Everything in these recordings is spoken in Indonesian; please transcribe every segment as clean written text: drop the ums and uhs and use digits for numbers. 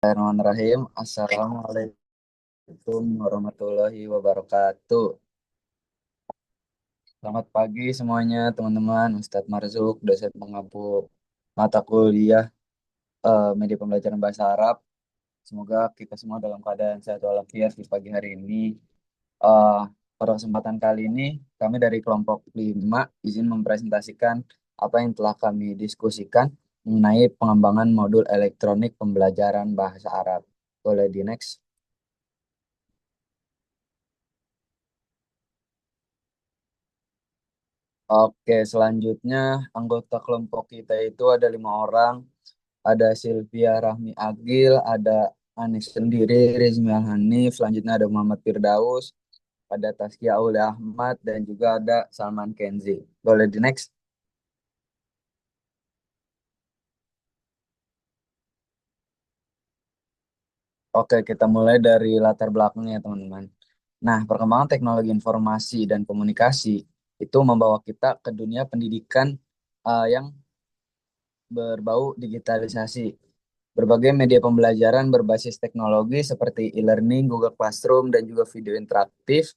Bismillahirrahmanirrahim. Assalamualaikum warahmatullahi wabarakatuh. Selamat pagi semuanya teman-teman. Ustadz Marzuk, dosen pengampu mata kuliah Media Pembelajaran Bahasa Arab. Semoga kita semua dalam keadaan sehat walafiat di pagi hari ini. Eh, Pada kesempatan kali ini, kami dari kelompok 5 izin mempresentasikan apa yang telah kami diskusikan mengenai pengembangan modul elektronik pembelajaran bahasa Arab. Boleh di next. Oke, selanjutnya anggota kelompok kita itu ada 5 orang. Ada Sylvia Rahmi Agil, ada Anis sendiri, Rizmi Hanif, selanjutnya ada Muhammad Firdaus, ada Taskia Aulia Ahmad, dan juga ada Salman Kenzi. Boleh di next? Oke, kita mulai dari latar belakangnya, teman-teman. Nah, perkembangan teknologi informasi dan komunikasi itu membawa kita ke dunia pendidikan yang berbau digitalisasi. Berbagai media pembelajaran berbasis teknologi seperti e-learning, Google Classroom, dan juga video interaktif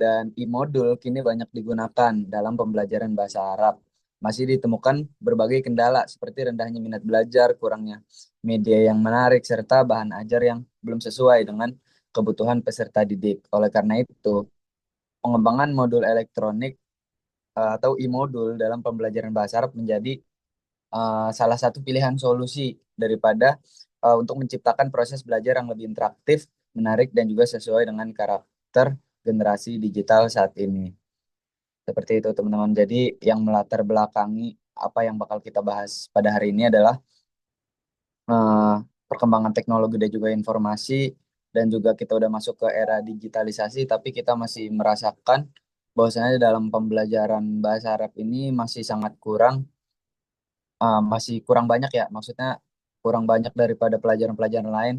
dan e-modul kini banyak digunakan dalam pembelajaran bahasa Arab. Masih ditemukan berbagai kendala seperti rendahnya minat belajar, kurangnya media yang menarik, serta bahan ajar yang belum sesuai dengan kebutuhan peserta didik. Oleh karena itu, pengembangan modul elektronik atau e-modul dalam pembelajaran bahasa Arab menjadi salah satu pilihan solusi daripada untuk menciptakan proses belajar yang lebih interaktif, menarik, dan juga sesuai dengan karakter generasi digital saat ini. Seperti itu, teman-teman. Jadi, yang melatar belakangi apa yang bakal kita bahas pada hari ini adalah eh, perkembangan teknologi dan juga informasi, dan juga kita udah masuk ke era digitalisasi, tapi kita masih merasakan bahwasanya dalam pembelajaran bahasa Arab ini masih sangat kurang, masih kurang banyak ya, maksudnya kurang banyak daripada pelajaran-pelajaran lain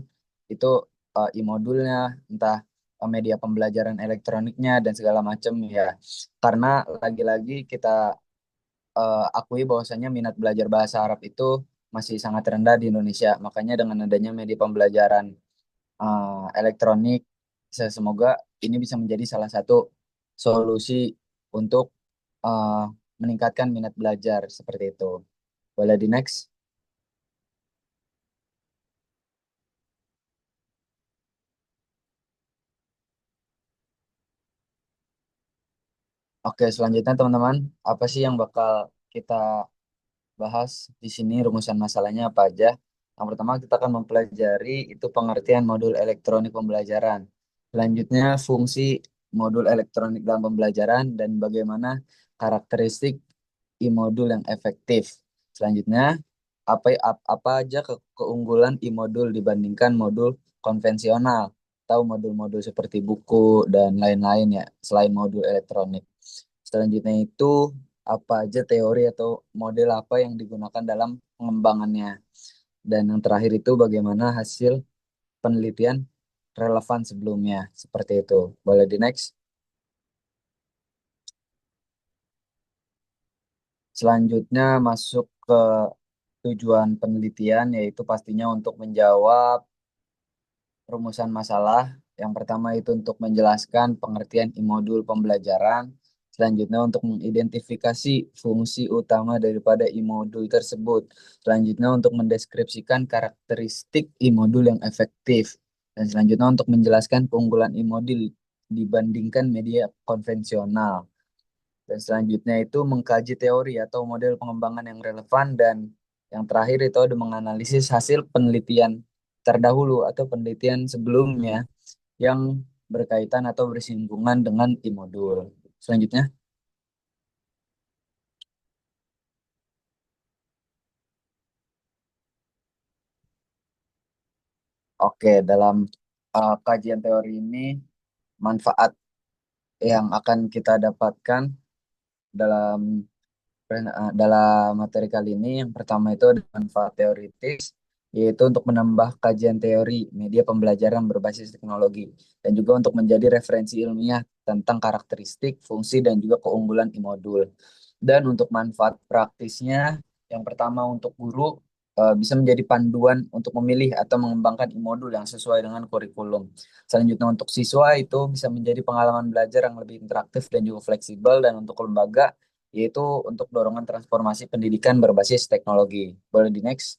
itu e-modulnya, entah media pembelajaran elektroniknya dan segala macam ya. Karena lagi-lagi kita akui bahwasanya minat belajar bahasa Arab itu masih sangat rendah di Indonesia. Makanya dengan adanya media pembelajaran elektronik, semoga ini bisa menjadi salah satu solusi untuk uh, meningkatkan minat belajar seperti itu. Boleh di next? Oke, selanjutnya teman-teman, apa sih yang bakal kita bahas di sini, rumusan masalahnya apa aja? Yang pertama kita akan mempelajari itu pengertian modul elektronik pembelajaran. Selanjutnya fungsi modul elektronik dalam pembelajaran dan bagaimana karakteristik e-modul yang efektif. Selanjutnya apa aja keunggulan e-modul dibandingkan modul konvensional atau modul-modul seperti buku dan lain-lain ya, selain modul elektronik. Selanjutnya itu apa aja teori atau model apa yang digunakan dalam pengembangannya. Dan yang terakhir itu bagaimana hasil penelitian relevan sebelumnya. Seperti itu. Boleh di next. Selanjutnya masuk ke tujuan penelitian, yaitu pastinya untuk menjawab rumusan masalah. Yang pertama itu untuk menjelaskan pengertian modul pembelajaran. Selanjutnya untuk mengidentifikasi fungsi utama daripada modul tersebut. Selanjutnya untuk mendeskripsikan karakteristik modul yang efektif. Dan selanjutnya untuk menjelaskan keunggulan modul dibandingkan media konvensional. Dan selanjutnya itu mengkaji teori atau model pengembangan yang relevan, dan yang terakhir itu ada menganalisis hasil penelitian terdahulu atau penelitian sebelumnya yang berkaitan atau bersinggungan dengan modul. Selanjutnya, oke, dalam kajian teori ini manfaat yang akan kita dapatkan dalam dalam materi kali ini, yang pertama itu ada manfaat teoritis, yaitu untuk menambah kajian teori media pembelajaran berbasis teknologi, dan juga untuk menjadi referensi ilmiah tentang karakteristik, fungsi, dan juga keunggulan modul. Dan untuk manfaat praktisnya, yang pertama untuk guru, bisa menjadi panduan untuk memilih atau mengembangkan e-modul yang sesuai dengan kurikulum. Selanjutnya untuk siswa itu bisa menjadi pengalaman belajar yang lebih interaktif dan juga fleksibel, dan untuk lembaga yaitu untuk dorongan transformasi pendidikan berbasis teknologi. Boleh di next.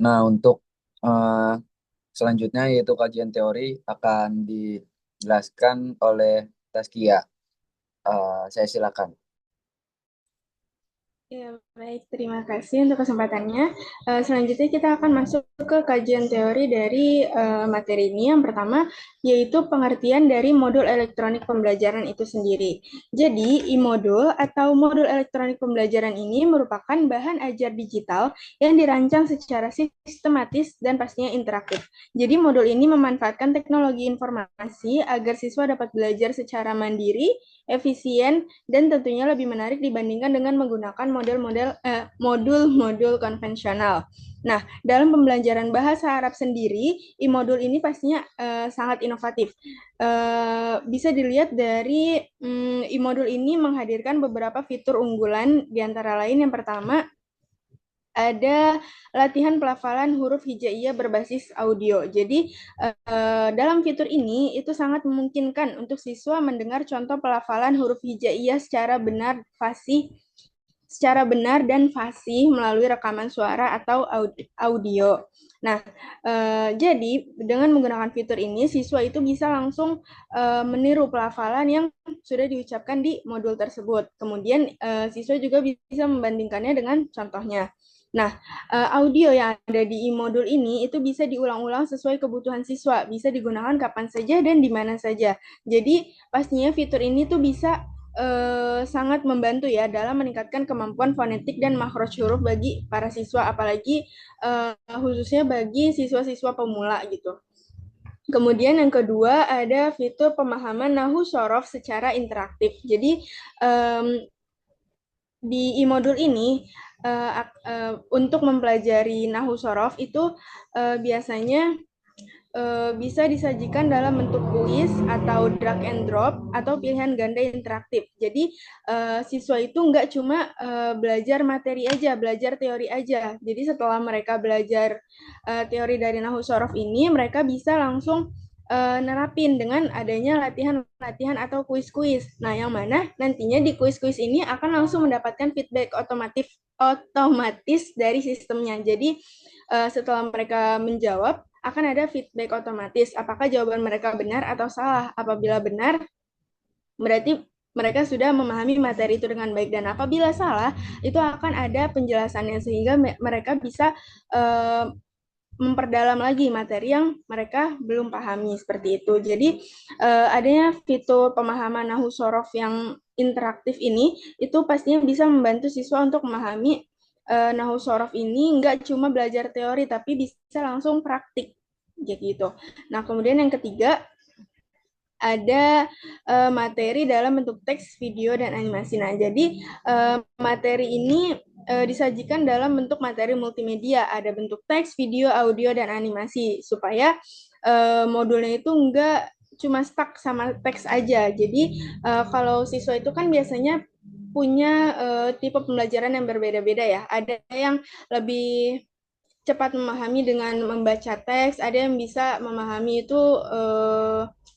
Nah, untuk eh, selanjutnya yaitu kajian teori akan dijelaskan oleh Taskia. Saya silakan. Ya, baik. Terima kasih untuk kesempatannya. Selanjutnya kita akan masuk ke kajian teori dari materi ini. Yang pertama, yaitu pengertian dari modul elektronik pembelajaran itu sendiri. Jadi, e-modul atau modul elektronik pembelajaran ini merupakan bahan ajar digital yang dirancang secara sistematis dan pastinya interaktif. Jadi, modul ini memanfaatkan teknologi informasi agar siswa dapat belajar secara mandiri, efisien, dan tentunya lebih menarik dibandingkan dengan menggunakan modul-modul konvensional. Nah, dalam pembelajaran bahasa Arab sendiri, e-modul ini pastinya sangat inovatif. Bisa dilihat dari e-modul ini menghadirkan beberapa fitur unggulan, di antara lain yang pertama ada latihan pelafalan huruf hijaiyah berbasis audio. Jadi dalam fitur ini itu sangat memungkinkan untuk siswa mendengar contoh pelafalan huruf hijaiyah secara benar dan fasih melalui rekaman suara atau audio. Nah, jadi dengan menggunakan fitur ini, siswa itu bisa langsung meniru pelafalan yang sudah diucapkan di modul tersebut. Kemudian, siswa juga bisa membandingkannya dengan contohnya. Nah, audio yang ada di modul ini itu bisa diulang-ulang sesuai kebutuhan siswa, bisa digunakan kapan saja dan di mana saja. Jadi, pastinya fitur ini tuh bisa sangat membantu ya dalam meningkatkan kemampuan fonetik dan makhraj huruf bagi para siswa, apalagi khususnya bagi siswa-siswa pemula gitu. Kemudian yang kedua ada fitur pemahaman nahu sorof secara interaktif. Jadi di e-modul ini untuk mempelajari nahu sorof itu biasanya bisa disajikan dalam bentuk kuis atau drag and drop atau pilihan ganda interaktif. Jadi siswa itu nggak cuma belajar materi aja, belajar teori aja. Jadi setelah mereka belajar teori dari Nahu Sorof ini, mereka bisa langsung nerapin dengan adanya latihan-latihan atau kuis-kuis. Nah, yang mana nantinya di kuis-kuis ini akan langsung mendapatkan feedback otomatis dari sistemnya. Jadi setelah mereka menjawab, akan ada feedback otomatis. Apakah jawaban mereka benar atau salah? Apabila benar, berarti mereka sudah memahami materi itu dengan baik. Dan apabila salah, itu akan ada penjelasannya sehingga mereka bisa memperdalam lagi materi yang mereka belum pahami seperti itu. Jadi adanya fitur pemahaman nahu sorof yang interaktif ini itu pastinya bisa membantu siswa untuk memahami nahu sorof ini nggak cuma belajar teori tapi bisa langsung praktik gitu. Nah, kemudian yang ketiga ada materi dalam bentuk teks, video, dan animasi. Nah, jadi materi ini disajikan dalam bentuk materi multimedia, ada bentuk teks, video, audio, dan animasi, supaya modulnya itu enggak cuma stuck sama teks aja. Jadi kalau siswa itu kan biasanya punya tipe pembelajaran yang berbeda-beda ya. Ada yang lebih cepat memahami dengan membaca teks, ada yang bisa memahami itu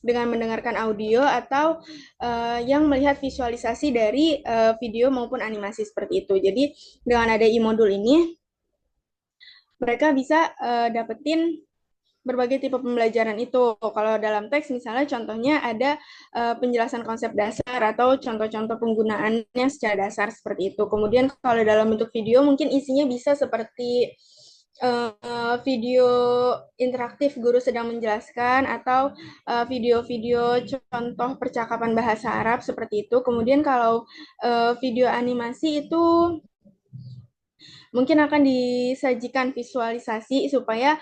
dengan mendengarkan audio atau yang melihat visualisasi dari video maupun animasi seperti itu. Jadi dengan ada e-modul ini, mereka bisa dapetin berbagai tipe pembelajaran itu. Kalau dalam teks misalnya contohnya ada penjelasan konsep dasar atau contoh-contoh penggunaannya secara dasar seperti itu. Kemudian kalau dalam bentuk video mungkin isinya bisa seperti video interaktif guru sedang menjelaskan atau video-video contoh percakapan bahasa Arab seperti itu. Kemudian kalau video animasi itu mungkin akan disajikan visualisasi supaya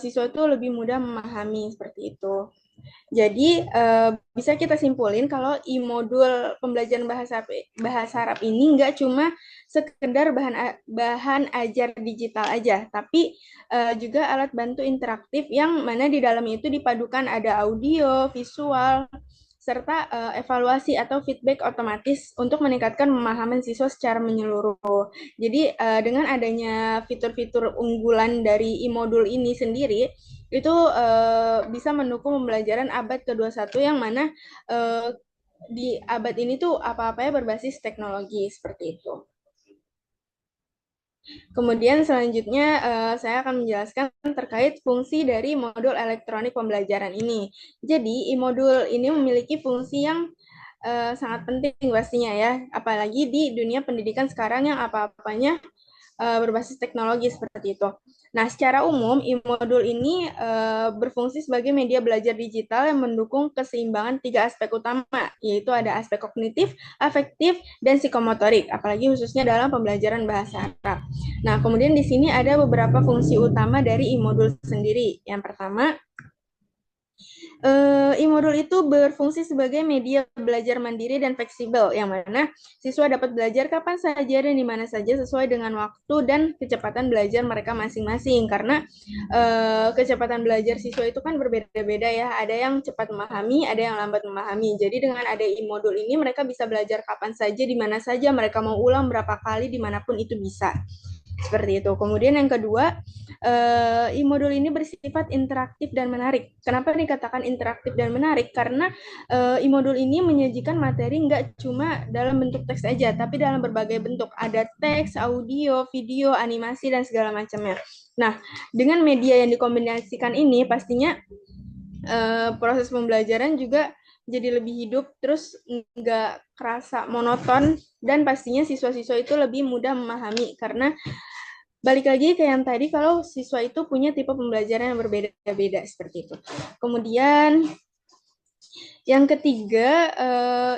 siswa itu lebih mudah memahami seperti itu. Jadi bisa kita simpulin kalau e-modul pembelajaran bahasa Arab ini nggak cuma sekedar bahan ajar digital aja, tapi juga alat bantu interaktif yang mana di dalamnya itu dipadukan ada audio, visual, serta evaluasi atau feedback otomatis untuk meningkatkan pemahaman siswa secara menyeluruh. Jadi dengan adanya fitur-fitur unggulan dari e-modul ini sendiri, itu bisa mendukung pembelajaran abad ke-21 yang mana uh, di abad ini tuh apa-apanya berbasis teknologi seperti itu. Kemudian selanjutnya saya akan menjelaskan terkait fungsi dari modul elektronik pembelajaran ini. Jadi, modul ini memiliki fungsi yang sangat penting pastinya ya, apalagi di dunia pendidikan sekarang yang apa-apanya berbasis teknologi seperti itu. Nah, secara umum, e-modul ini berfungsi sebagai media belajar digital yang mendukung keseimbangan tiga aspek utama, yaitu ada aspek kognitif, afektif, dan psikomotorik, apalagi khususnya dalam pembelajaran bahasa Arab. Nah, kemudian di sini ada beberapa fungsi utama dari e-modul sendiri. Yang pertama, e-modul itu berfungsi sebagai media belajar mandiri dan fleksibel, yang mana siswa dapat belajar kapan saja dan di mana saja sesuai dengan waktu dan kecepatan belajar mereka masing-masing. Karena kecepatan belajar siswa itu kan berbeda-beda ya. Ada yang cepat memahami, ada yang lambat memahami. Jadi dengan ada e-modul ini mereka bisa belajar kapan saja, di mana saja, mereka mau ulang berapa kali, dimanapun itu bisa. Seperti itu. Kemudian yang kedua, e-modul ini bersifat interaktif dan menarik. Kenapa dikatakan interaktif dan menarik? Karena e-modul ini menyajikan materi nggak cuma dalam bentuk teks saja, tapi dalam berbagai bentuk. Ada teks, audio, video, animasi, dan segala macamnya. Nah, dengan media yang dikombinasikan ini, pastinya proses pembelajaran juga jadi lebih hidup, terus nggak kerasa monoton, dan pastinya siswa-siswa itu lebih mudah memahami karena balik lagi ke yang tadi, kalau siswa itu punya tipe pembelajaran yang berbeda-beda seperti itu. Kemudian yang ketiga,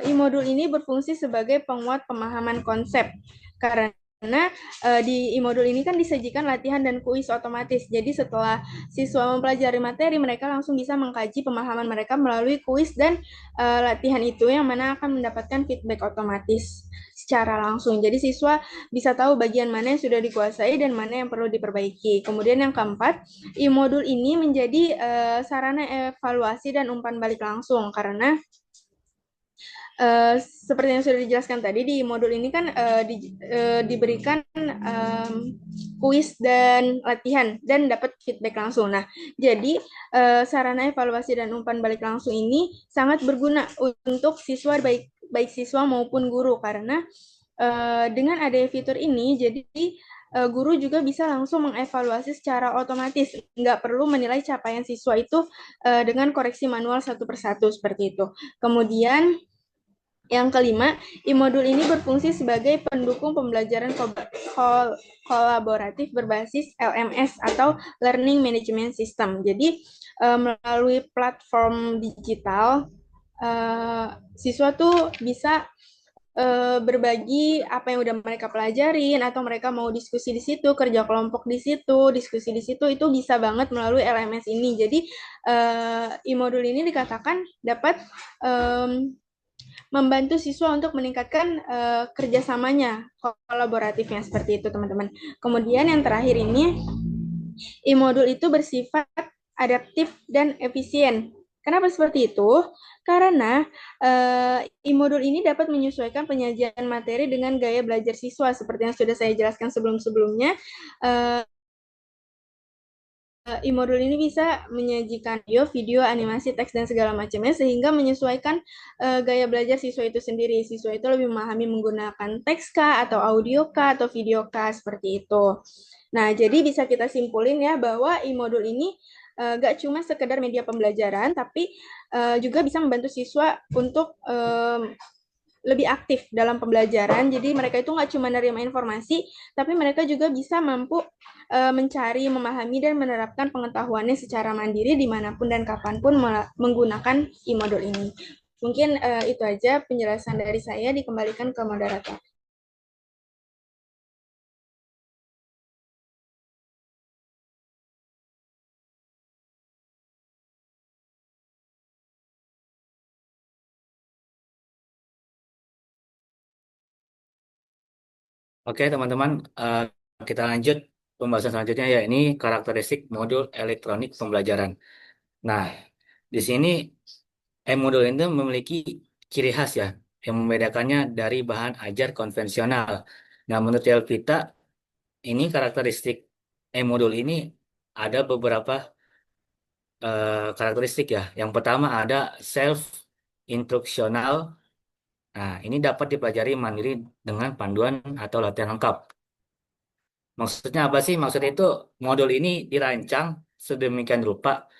e-modul ini berfungsi sebagai penguat pemahaman konsep. Karena di e-modul ini kan disajikan latihan dan kuis otomatis. Jadi setelah siswa mempelajari materi, mereka langsung bisa mengkaji pemahaman mereka melalui kuis dan latihan itu, yang mana akan mendapatkan feedback otomatis secara langsung. Jadi siswa bisa tahu bagian mana yang sudah dikuasai dan mana yang perlu diperbaiki. Kemudian yang keempat, e-modul ini menjadi sarana evaluasi dan umpan balik langsung, karena seperti yang sudah dijelaskan tadi, di modul ini kan diberikan kuis dan latihan dan dapat feedback langsung. Nah, jadi sarana evaluasi dan umpan balik langsung ini sangat berguna untuk siswa, baik siswa maupun guru, karena dengan adanya fitur ini, jadi guru juga bisa langsung mengevaluasi secara otomatis, nggak perlu menilai capaian siswa itu dengan koreksi manual satu persatu seperti itu. Kemudian yang kelima, e-modul ini berfungsi sebagai pendukung pembelajaran kolaboratif berbasis LMS atau Learning Management System. Jadi melalui platform digital, siswa tuh bisa berbagi apa yang udah mereka pelajarin, atau mereka mau diskusi di situ, kerja kelompok di situ, diskusi di situ, itu bisa banget melalui LMS ini. Jadi e-modul ini dikatakan dapat membantu siswa untuk meningkatkan kerjasamanya, kolaboratifnya seperti itu teman-teman. Kemudian yang terakhir ini, e-modul itu bersifat adaptif dan efisien. Kenapa seperti itu? Karena e-modul ini dapat menyesuaikan penyajian materi dengan gaya belajar siswa, seperti yang sudah saya jelaskan sebelum-sebelumnya. E-modul ini bisa menyajikan video, animasi, teks, dan segala macamnya, sehingga menyesuaikan gaya belajar siswa itu sendiri. Siswa itu lebih memahami menggunakan teks kah, atau audio kah, atau video kah, seperti itu. Nah, jadi bisa kita simpulin ya, bahwa e-modul ini gak cuma sekedar media pembelajaran, tapi juga bisa membantu siswa untuk lebih aktif dalam pembelajaran. Jadi mereka itu nggak cuma menerima informasi, tapi mereka juga bisa mampu mencari, memahami, dan menerapkan pengetahuannya secara mandiri dimanapun dan kapanpun menggunakan e-modul ini. Mungkin itu aja penjelasan dari saya, dikembalikan ke moderator. Oke, teman-teman, kita lanjut pembahasan selanjutnya ya. Ini karakteristik modul elektronik pembelajaran. Nah, di sini E-modul itu memiliki ciri khas ya, yang membedakannya dari bahan ajar konvensional. Nah, menurut Elvita, ini karakteristik E-modul ini ada beberapa karakteristik ya. Yang pertama ada self instruksional. Nah, ini dapat dipelajari mandiri dengan panduan atau latihan lengkap. Maksudnya apa sih? Maksudnya itu modul ini dirancang sedemikian rupa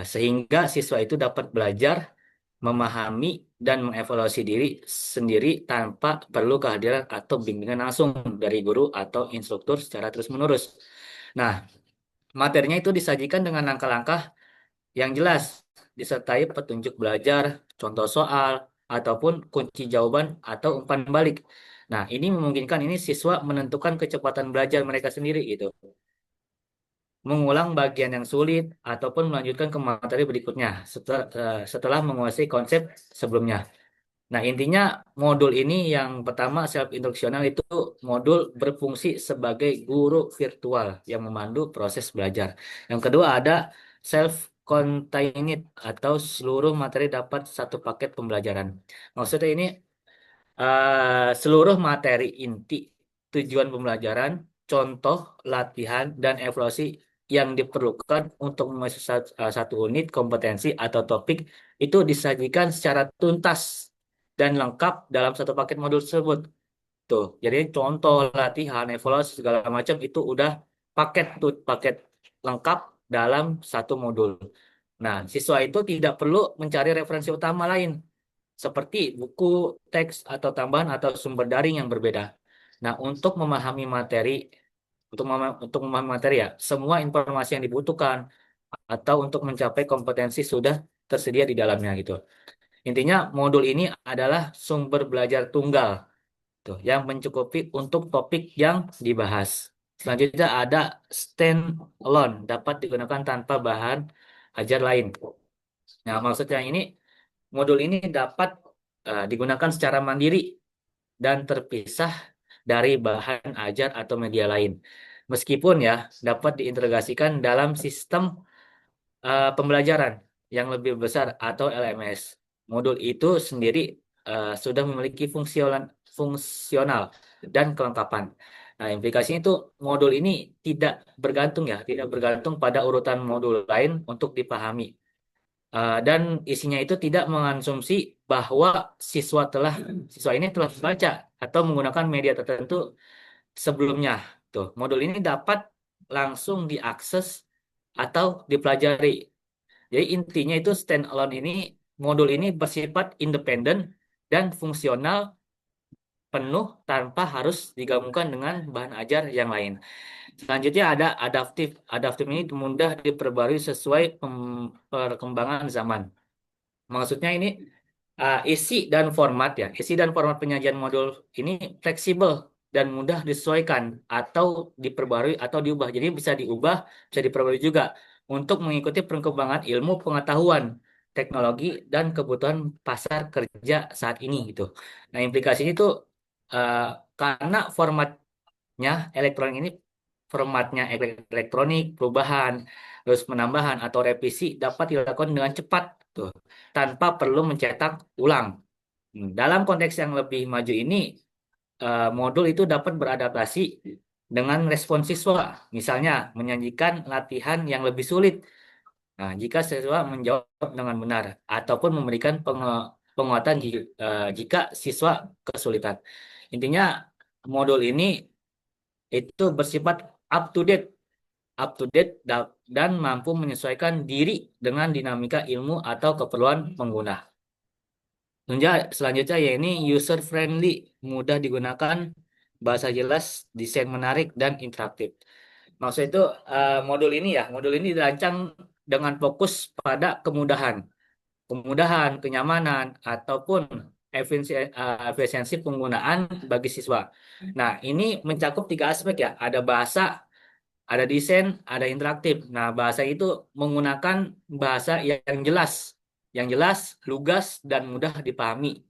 sehingga siswa itu dapat belajar, memahami, dan mengevaluasi diri sendiri tanpa perlu kehadiran atau bimbingan langsung dari guru atau instruktur secara terus-menerus. Nah, materinya itu disajikan dengan langkah-langkah yang jelas, disertai petunjuk belajar, contoh soal, ataupun kunci jawaban atau umpan balik. Nah, ini memungkinkan ini siswa menentukan kecepatan belajar mereka sendiri gitu, mengulang bagian yang sulit ataupun melanjutkan ke materi berikutnya setelah menguasai konsep sebelumnya. Nah, intinya modul ini yang pertama self instruksional itu modul berfungsi sebagai guru virtual yang memandu proses belajar. Yang kedua ada self contained atau seluruh materi dapat satu paket pembelajaran. Maksudnya ini seluruh materi inti, tujuan pembelajaran, contoh, latihan, dan evaluasi yang diperlukan untuk menguasai satu unit kompetensi atau topik itu disajikan secara tuntas dan lengkap dalam satu paket modul tersebut. Tuh, jadi contoh, latihan, evaluasi segala macam itu udah paket lengkap dalam satu modul. Nah, siswa itu tidak perlu mencari referensi utama lain seperti buku, teks, atau tambahan atau sumber daring yang berbeda. Nah, untuk memahami materi ya, semua informasi yang dibutuhkan atau untuk mencapai kompetensi sudah tersedia di dalamnya gitu. Intinya modul ini adalah sumber belajar tunggal tuh yang mencukupi untuk topik yang dibahas. Selanjutnya ada stand alone dapat digunakan tanpa bahan ajar lain. Nah, maksudnya ini modul ini dapat digunakan secara mandiri dan terpisah dari bahan ajar atau media lain. Meskipun ya dapat diintegrasikan dalam sistem pembelajaran yang lebih besar atau LMS. Modul itu sendiri sudah memiliki fungsional dan kelengkapan. Nah, implikasinya itu modul ini tidak bergantung pada urutan modul lain untuk dipahami. Dan isinya itu tidak mengonsumsi bahwa siswa ini telah membaca atau menggunakan media tertentu sebelumnya. Tuh, modul ini dapat langsung diakses atau dipelajari. Jadi intinya itu modul ini bersifat independen dan fungsional penuh tanpa harus digabungkan dengan bahan ajar yang lain. Selanjutnya ada adaptif. Adaptif ini mudah diperbarui sesuai perkembangan zaman. Maksudnya ini isi dan format penyajian modul ini fleksibel dan mudah disesuaikan atau diperbarui atau diubah. Jadi bisa diubah, bisa diperbarui juga untuk mengikuti perkembangan ilmu pengetahuan, teknologi dan kebutuhan pasar kerja saat ini gitu. Nah, implikasinya itu uh, karena formatnya elektronik, perubahan, terus penambahan atau revisi dapat dilakukan dengan cepat tuh, tanpa perlu mencetak ulang. Dalam konteks yang lebih maju ini, modul itu dapat beradaptasi dengan respon siswa, misalnya menyajikan latihan yang lebih sulit. Nah, jika siswa menjawab dengan benar, ataupun memberikan penguatan jika siswa kesulitan. Intinya, modul ini itu bersifat up to date, dan mampu menyesuaikan diri dengan dinamika ilmu atau keperluan pengguna. Selanjutnya ya ini user friendly, mudah digunakan, bahasa jelas, desain menarik dan interaktif. Maksud itu modul ini dirancang dengan fokus pada kemudahan, kenyamanan ataupun efisiensi penggunaan bagi siswa. Nah, ini mencakup tiga aspek ya, ada bahasa, ada desain, ada interaktif. Nah, bahasa itu menggunakan bahasa yang jelas, lugas, dan mudah dipahami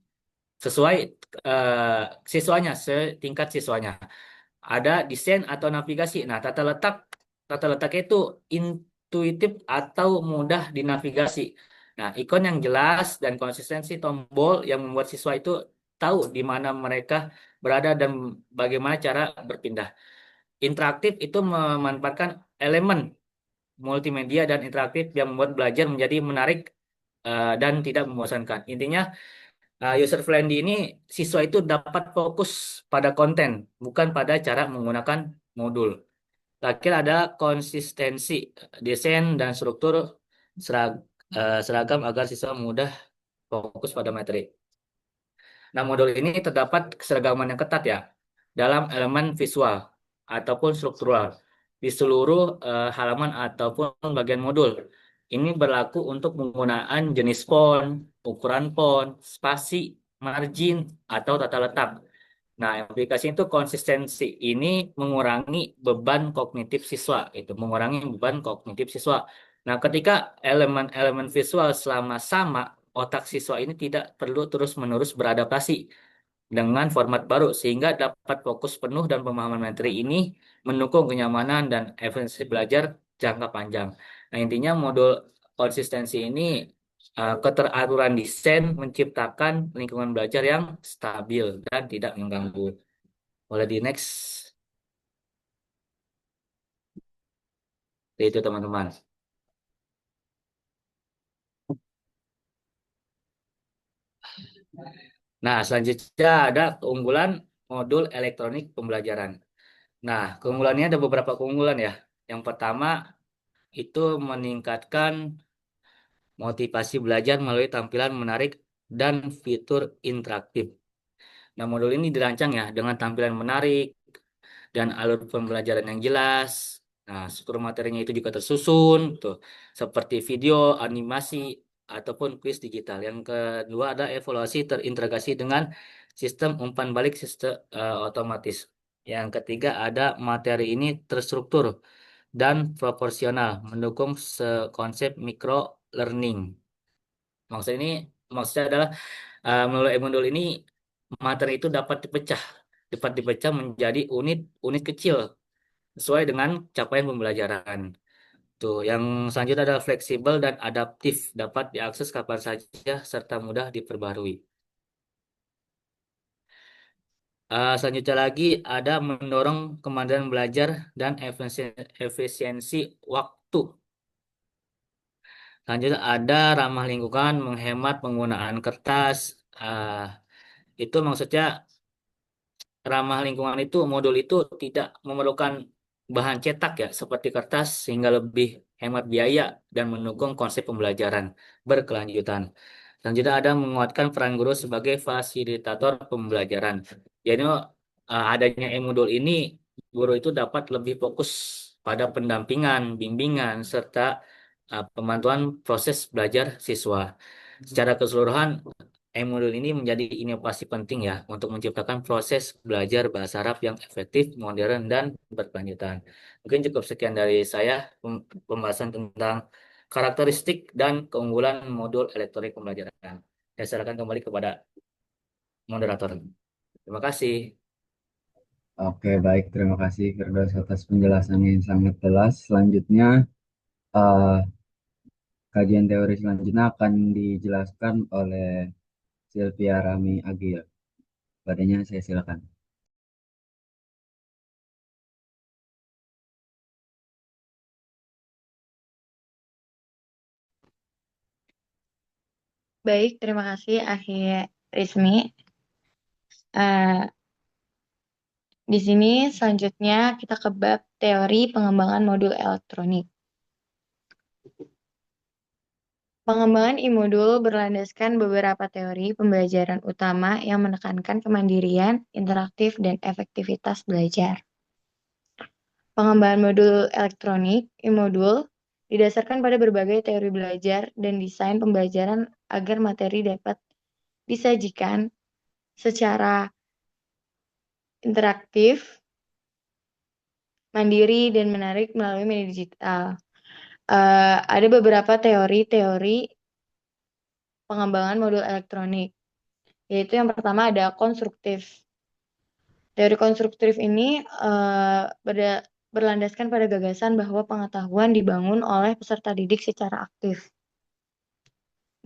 sesuai eh, setingkat siswanya. Ada desain atau navigasi. Nah, tata letak itu intuitif atau mudah dinavigasi. Nah, ikon yang jelas dan konsistensi tombol yang membuat siswa itu tahu di mana mereka berada dan bagaimana cara berpindah. Interaktif itu memanfaatkan elemen multimedia dan interaktif yang membuat belajar menjadi menarik dan tidak membosankan. Intinya, user friendly ini siswa itu dapat fokus pada konten, bukan pada cara menggunakan modul. Terakhir ada konsistensi desain dan struktur seragam agar siswa mudah fokus pada materi. Nah, modul ini terdapat keseragaman yang ketat ya dalam elemen visual ataupun struktural di seluruh halaman ataupun bagian modul. Ini berlaku untuk penggunaan jenis font, ukuran font, spasi, margin, atau tata letak. Nah, aplikasi itu konsistensi ini mengurangi beban kognitif siswa, itu mengurangi beban kognitif siswa. Nah, ketika elemen-elemen visual selama sama, otak siswa ini tidak perlu terus-menerus beradaptasi dengan format baru sehingga dapat fokus penuh dan pemahaman materi ini mendukung kenyamanan dan efisiensi belajar jangka panjang. Nah, intinya modul konsistensi ini keteraturan desain menciptakan lingkungan belajar yang stabil dan tidak mengganggu. Boleh di next. Itu teman-teman. Nah, selanjutnya ada keunggulan modul elektronik pembelajaran. Nah, keunggulannya ada beberapa keunggulan ya. Yang pertama itu meningkatkan motivasi belajar melalui tampilan menarik dan fitur interaktif. Nah, modul ini dirancang ya dengan tampilan menarik dan alur pembelajaran yang jelas. Nah, struktur materinya itu juga tersusun, tuh, seperti video, animasi, ataupun kuis digital. Yang kedua ada evaluasi terintegrasi dengan sistem umpan balik sistem otomatis. Yang ketiga ada materi ini terstruktur dan proporsional, mendukung konsep micro learning. Maksud ini maksudnya adalah melalui modul ini materi itu dapat dipecah menjadi unit kecil sesuai dengan capaian pembelajaran. Tuh, yang selanjutnya adalah fleksibel dan adaptif, dapat diakses kapan saja serta mudah diperbarui. Selanjutnya lagi ada mendorong kemandirian belajar dan efisiensi waktu. Selanjutnya ada ramah lingkungan, menghemat penggunaan kertas. Ah, itu maksudnya ramah lingkungan itu modul itu tidak memerlukan bahan cetak ya seperti kertas sehingga lebih hemat biaya dan mendukung konsep pembelajaran berkelanjutan. Selanjutnya ada menguatkan peran guru sebagai fasilitator pembelajaran. Jadi adanya e-modul ini guru itu dapat lebih fokus pada pendampingan, bimbingan serta pemantauan proses belajar siswa. Secara keseluruhan modul ini menjadi inovasi penting ya untuk menciptakan proses belajar bahasa Arab yang efektif, modern, dan berkelanjutan. Mungkin cukup sekian dari saya pembahasan tentang karakteristik dan keunggulan modul elektronik pembelajaran. Saya serahkan kembali kepada moderator. Terima kasih. Oke, baik. Terima kasih Firdaus atas penjelasan yang sangat jelas. Selanjutnya, eh, kajian teori selanjutnya akan dijelaskan oleh Sylvia Rami Agil. Padanya saya silakan. Baik, terima kasih Akhir Rizmi. Eh, di sini selanjutnya kita ke bab teori pengembangan modul elektronik. Pengembangan e-modul berlandaskan beberapa teori pembelajaran utama yang menekankan kemandirian, interaktif, dan efektivitas belajar. Pengembangan modul elektronik e-modul didasarkan pada berbagai teori belajar dan desain pembelajaran agar materi dapat disajikan secara interaktif, mandiri, dan menarik melalui media digital. Ada beberapa teori-teori pengembangan modul elektronik, yaitu yang pertama ada konstruktif. Teori konstruktif ini berlandaskan pada gagasan bahwa pengetahuan dibangun oleh peserta didik secara aktif.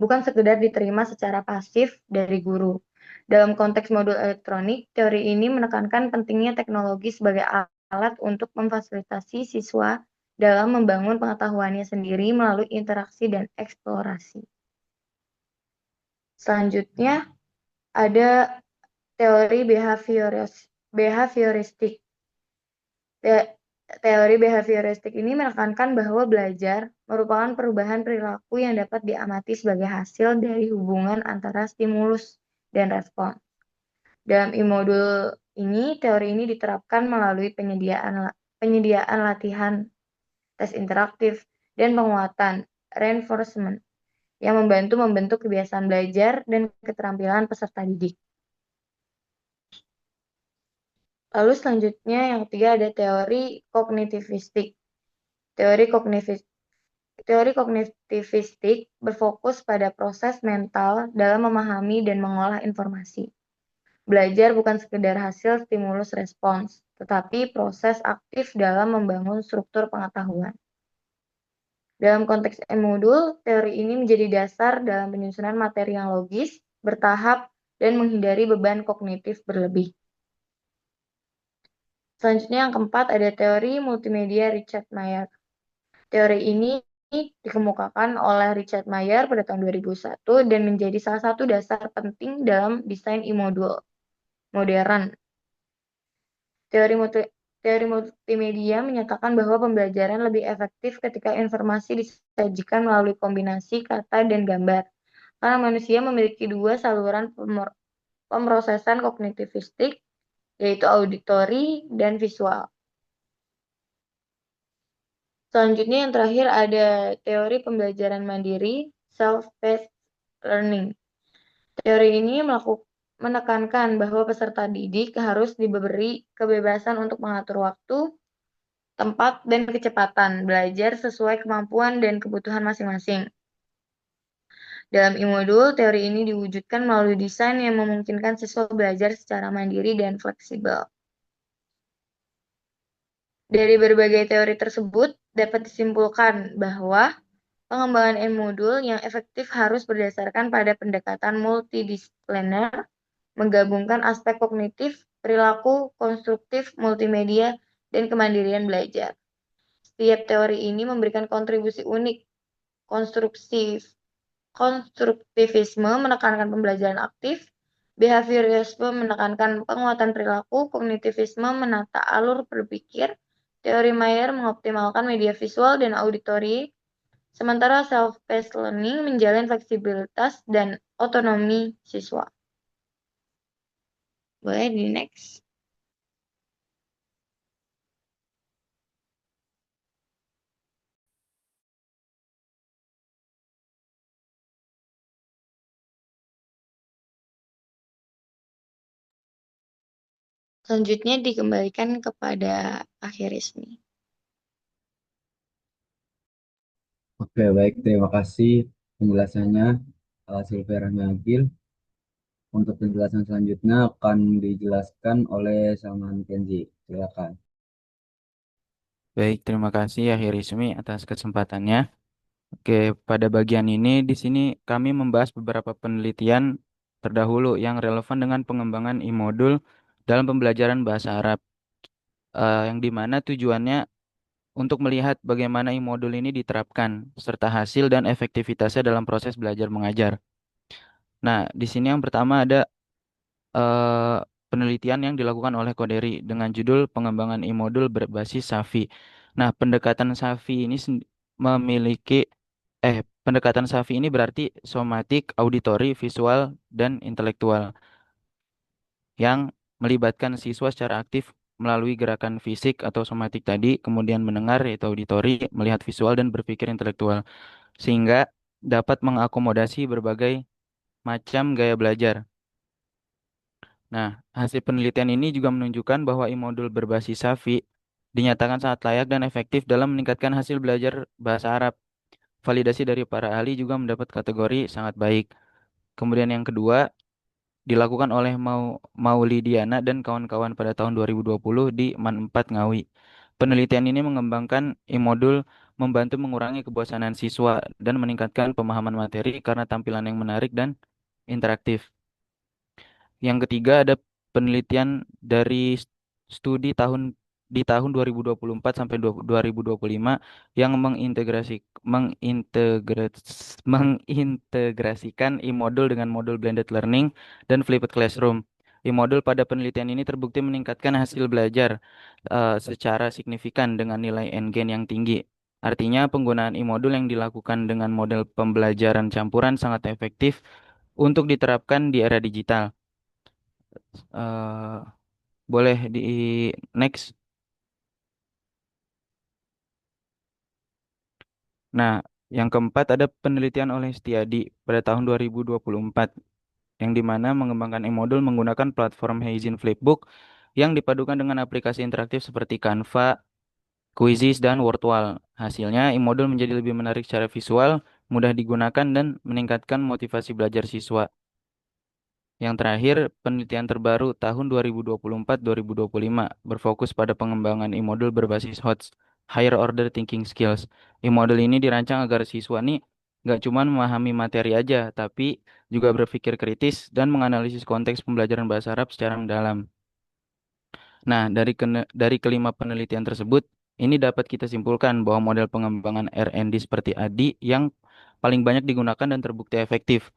bukan sekedar diterima secara pasif dari guru. Dalam konteks modul elektronik, teori ini menekankan pentingnya teknologi sebagai alat untuk memfasilitasi siswa dalam membangun pengetahuannya sendiri melalui interaksi dan eksplorasi. Selanjutnya ada teori behavioristik. Teori behavioristik ini menekankan bahwa belajar merupakan perubahan perilaku yang dapat diamati sebagai hasil dari hubungan antara stimulus dan respon. Dalam modul ini, teori ini diterapkan melalui penyediaan latihan, tes interaktif, dan penguatan reinforcement yang membantu membentuk kebiasaan belajar dan keterampilan peserta didik. Lalu selanjutnya yang ketiga ada teori kognitivistik. Teori kognitivistik berfokus pada proses mental dalam memahami dan mengolah informasi. Belajar bukan sekedar hasil stimulus respons, tetapi proses aktif dalam membangun struktur pengetahuan. Dalam konteks modul, teori ini menjadi dasar dalam penyusunan materi yang logis, bertahap, dan menghindari beban kognitif berlebih. Selanjutnya yang keempat ada teori multimedia Richard Mayer. Teori ini dikemukakan oleh Richard Mayer pada tahun 2001 dan menjadi salah satu dasar penting dalam desain e-modul modern. Teori multimedia menyatakan bahwa pembelajaran lebih efektif ketika informasi disajikan melalui kombinasi kata dan gambar, karena manusia memiliki dua saluran pemrosesan kognitivistik, yaitu auditori dan visual. Selanjutnya yang terakhir ada teori pembelajaran mandiri, self-paced learning. Teori ini menekankan bahwa peserta didik harus diberi kebebasan untuk mengatur waktu, tempat, dan kecepatan belajar sesuai kemampuan dan kebutuhan masing-masing. Dalam e-modul, teori ini diwujudkan melalui desain yang memungkinkan siswa belajar secara mandiri dan fleksibel. Dari berbagai teori tersebut, dapat disimpulkan bahwa pengembangan e-modul yang efektif harus berdasarkan pada pendekatan multidisipliner, menggabungkan aspek kognitif, perilaku, konstruktif, multimedia, dan kemandirian belajar. Setiap teori ini memberikan kontribusi unik. Konstruktivisme menekankan pembelajaran aktif, behaviorisme menekankan penguatan perilaku, kognitivisme menata alur berpikir, teori Mayer mengoptimalkan media visual dan auditori, sementara self-paced learning menjalin fleksibilitas dan otonomi siswa. Boleh di next. Selanjutnya dikembalikan kepada akhir resmi. Oke, baik. Terima kasih penjelasannya, Silvia Rahmi. Untuk penjelasan selanjutnya akan dijelaskan oleh Salman Kenzi. Silakan. Baik, terima kasih ya Hirismi atas kesempatannya. Oke, pada bagian ini di sini kami membahas beberapa penelitian terdahulu yang relevan dengan pengembangan e-modul dalam pembelajaran bahasa Arab, yang dimana tujuannya untuk melihat bagaimana e-modul ini diterapkan serta hasil dan efektivitasnya dalam proses belajar mengajar. Nah, di sini yang pertama ada eh, penelitian yang dilakukan oleh Koderi dengan judul pengembangan e-modul berbasis SAFI. Nah, memiliki pendekatan SAFI ini berarti somatik, auditori, visual, dan intelektual yang melibatkan siswa secara aktif melalui gerakan fisik atau somatik tadi, kemudian mendengar yaitu auditori, melihat visual dan berpikir intelektual, sehingga dapat mengakomodasi berbagai macam gaya belajar. Nah, hasil penelitian ini juga menunjukkan bahwa e-modul berbasis SAFI dinyatakan sangat layak dan efektif dalam meningkatkan hasil belajar bahasa Arab. Validasi dari para ahli juga mendapat kategori sangat baik. Kemudian yang kedua, dilakukan oleh Maulidiana dan kawan-kawan pada tahun 2020 di MAN 4 Ngawi. Penelitian ini mengembangkan e-modul membantu mengurangi kebosanan siswa dan meningkatkan pemahaman materi karena tampilan yang menarik dan interaktif. Yang ketiga ada penelitian dari studi di tahun 2024 sampai 2025 yang mengintegrasikan e-modul dengan modul blended learning dan flipped classroom. E-modul pada penelitian ini terbukti meningkatkan hasil belajar secara signifikan dengan nilai N-gain yang tinggi. Artinya penggunaan e-modul yang dilakukan dengan model pembelajaran campuran sangat efektif untuk diterapkan di era digital. eh Boleh di next. Nah, yang keempat ada penelitian oleh Setiadi pada tahun 2024 yang dimana mengembangkan e-modul menggunakan platform Heizin Flipbook yang dipadukan dengan aplikasi interaktif seperti Canva, Quizzes, dan Wordwall. Hasilnya, e-modul menjadi lebih menarik secara visual, mudah digunakan, dan meningkatkan motivasi belajar siswa. Yang terakhir, penelitian terbaru tahun 2024-2025 berfokus pada pengembangan e-modul berbasis HOTS, Higher Order Thinking Skills. E-modul ini dirancang agar siswa nih nggak cuma memahami materi aja, tapi juga berpikir kritis dan menganalisis konteks pembelajaran bahasa Arab secara mendalam. Nah, dari kelima penelitian tersebut, ini dapat kita simpulkan bahwa model pengembangan R&D seperti ADI yang paling banyak digunakan dan terbukti efektif.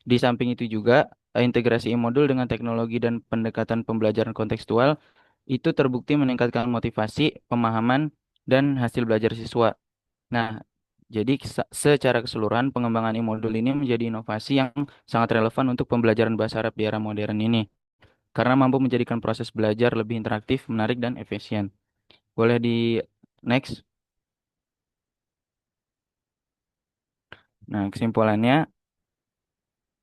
Di samping itu juga, integrasi e-modul dengan teknologi dan pendekatan pembelajaran kontekstual itu terbukti meningkatkan motivasi, pemahaman, dan hasil belajar siswa. Nah, jadi secara keseluruhan pengembangan e-modul ini menjadi inovasi yang sangat relevan untuk pembelajaran bahasa Arab di era modern ini, karena mampu menjadikan proses belajar lebih interaktif, menarik, dan efisien. Boleh di next. Nah, kesimpulannya,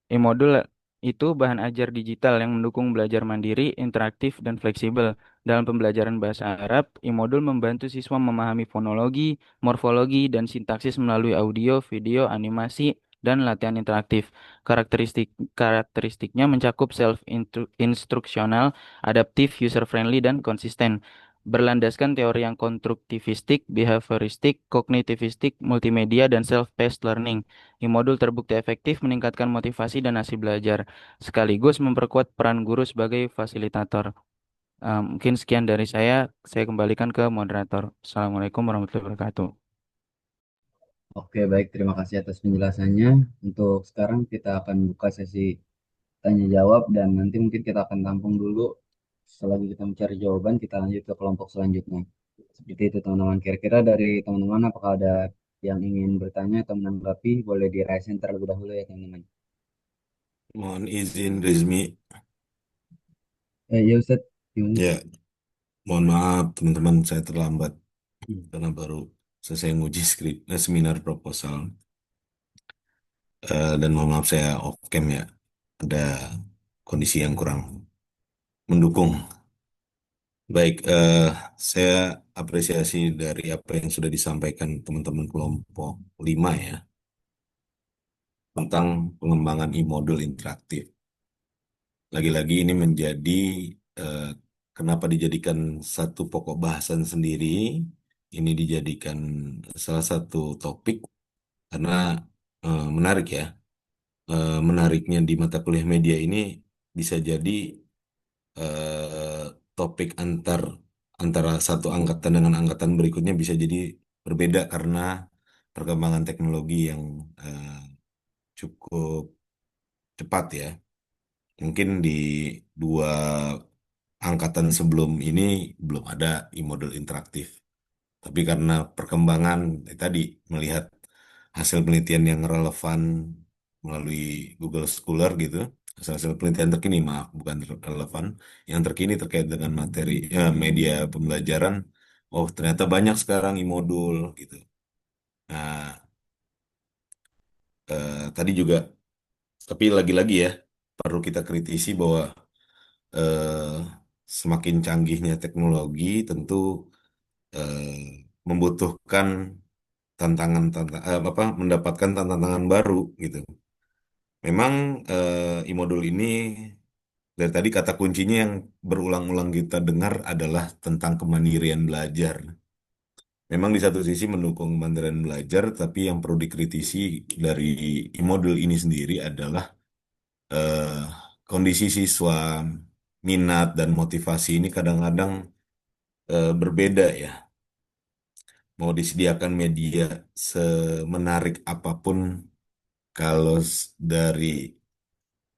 e-modul itu bahan ajar digital yang mendukung belajar mandiri, interaktif, dan fleksibel. Dalam pembelajaran bahasa Arab, e-modul membantu siswa memahami fonologi, morfologi, dan sintaksis melalui audio, video, animasi, dan latihan interaktif. Karakteristiknya mencakup self-instruksional, adaptif, user-friendly, dan konsisten. Berlandaskan teori yang konstruktivistik, behavioristik, kognitivistik, multimedia, dan self-paced learning. E-modul terbukti efektif meningkatkan motivasi dan hasil belajar, sekaligus memperkuat peran guru sebagai fasilitator. Mungkin sekian dari saya kembalikan ke moderator. Assalamualaikum warahmatullahi wabarakatuh. Oke, baik. Terima kasih atas penjelasannya. Untuk sekarang kita akan buka sesi tanya jawab dan nanti mungkin kita akan tampung dulu. Selagi kita mencari jawaban, kita lanjut ke kelompok selanjutnya. Seperti itu teman-teman. Kira-kira dari teman-teman apakah ada yang ingin bertanya atau menanggapi? Boleh di raise hand terlebih dahulu ya teman-teman. Mohon izin Rizmi. Ya Ustadz, gimana? Ya, mohon maaf teman-teman saya terlambat Hmm. karena baru selesai nguji seminar proposal. Dan mohon maaf saya off cam ya. Ada kondisi yang kurang mendukung. Baik, saya apresiasi dari apa yang sudah disampaikan teman-teman kelompok 5 ya tentang pengembangan e-modul interaktif. Lagi-lagi ini menjadi eh, kenapa dijadikan satu pokok bahasan sendiri, ini dijadikan salah satu topik karena menarik ya. Menariknya di mata kuliah media ini bisa jadi eh, topik antara satu angkatan dengan angkatan berikutnya bisa jadi berbeda karena perkembangan teknologi yang eh, cukup cepat ya. Mungkin di dua angkatan sebelum ini belum ada e-model interaktif. Tapi karena perkembangan tadi melihat hasil penelitian yang relevan melalui Google Scholar gitu, hasil-hasil penelitian terkini, maaf, bukan relevan, yang terkini terkait dengan materi media pembelajaran, oh ternyata banyak sekarang e-modul gitu. Nah, tadi juga, tapi lagi-lagi ya, perlu kita kritisi bahwa eh, semakin canggihnya teknologi tentu eh, membutuhkan mendapatkan tantangan baru gitu. Memang e-modul ini dari tadi kata kuncinya yang berulang-ulang kita dengar adalah tentang kemandirian belajar. memang di satu sisi mendukung kemandirian belajar, tapi yang perlu dikritisi dari e-modul ini sendiri adalah eh, kondisi siswa, minat dan motivasi ini kadang-kadang berbeda ya. Mau disediakan media semenarik apapun, kalau dari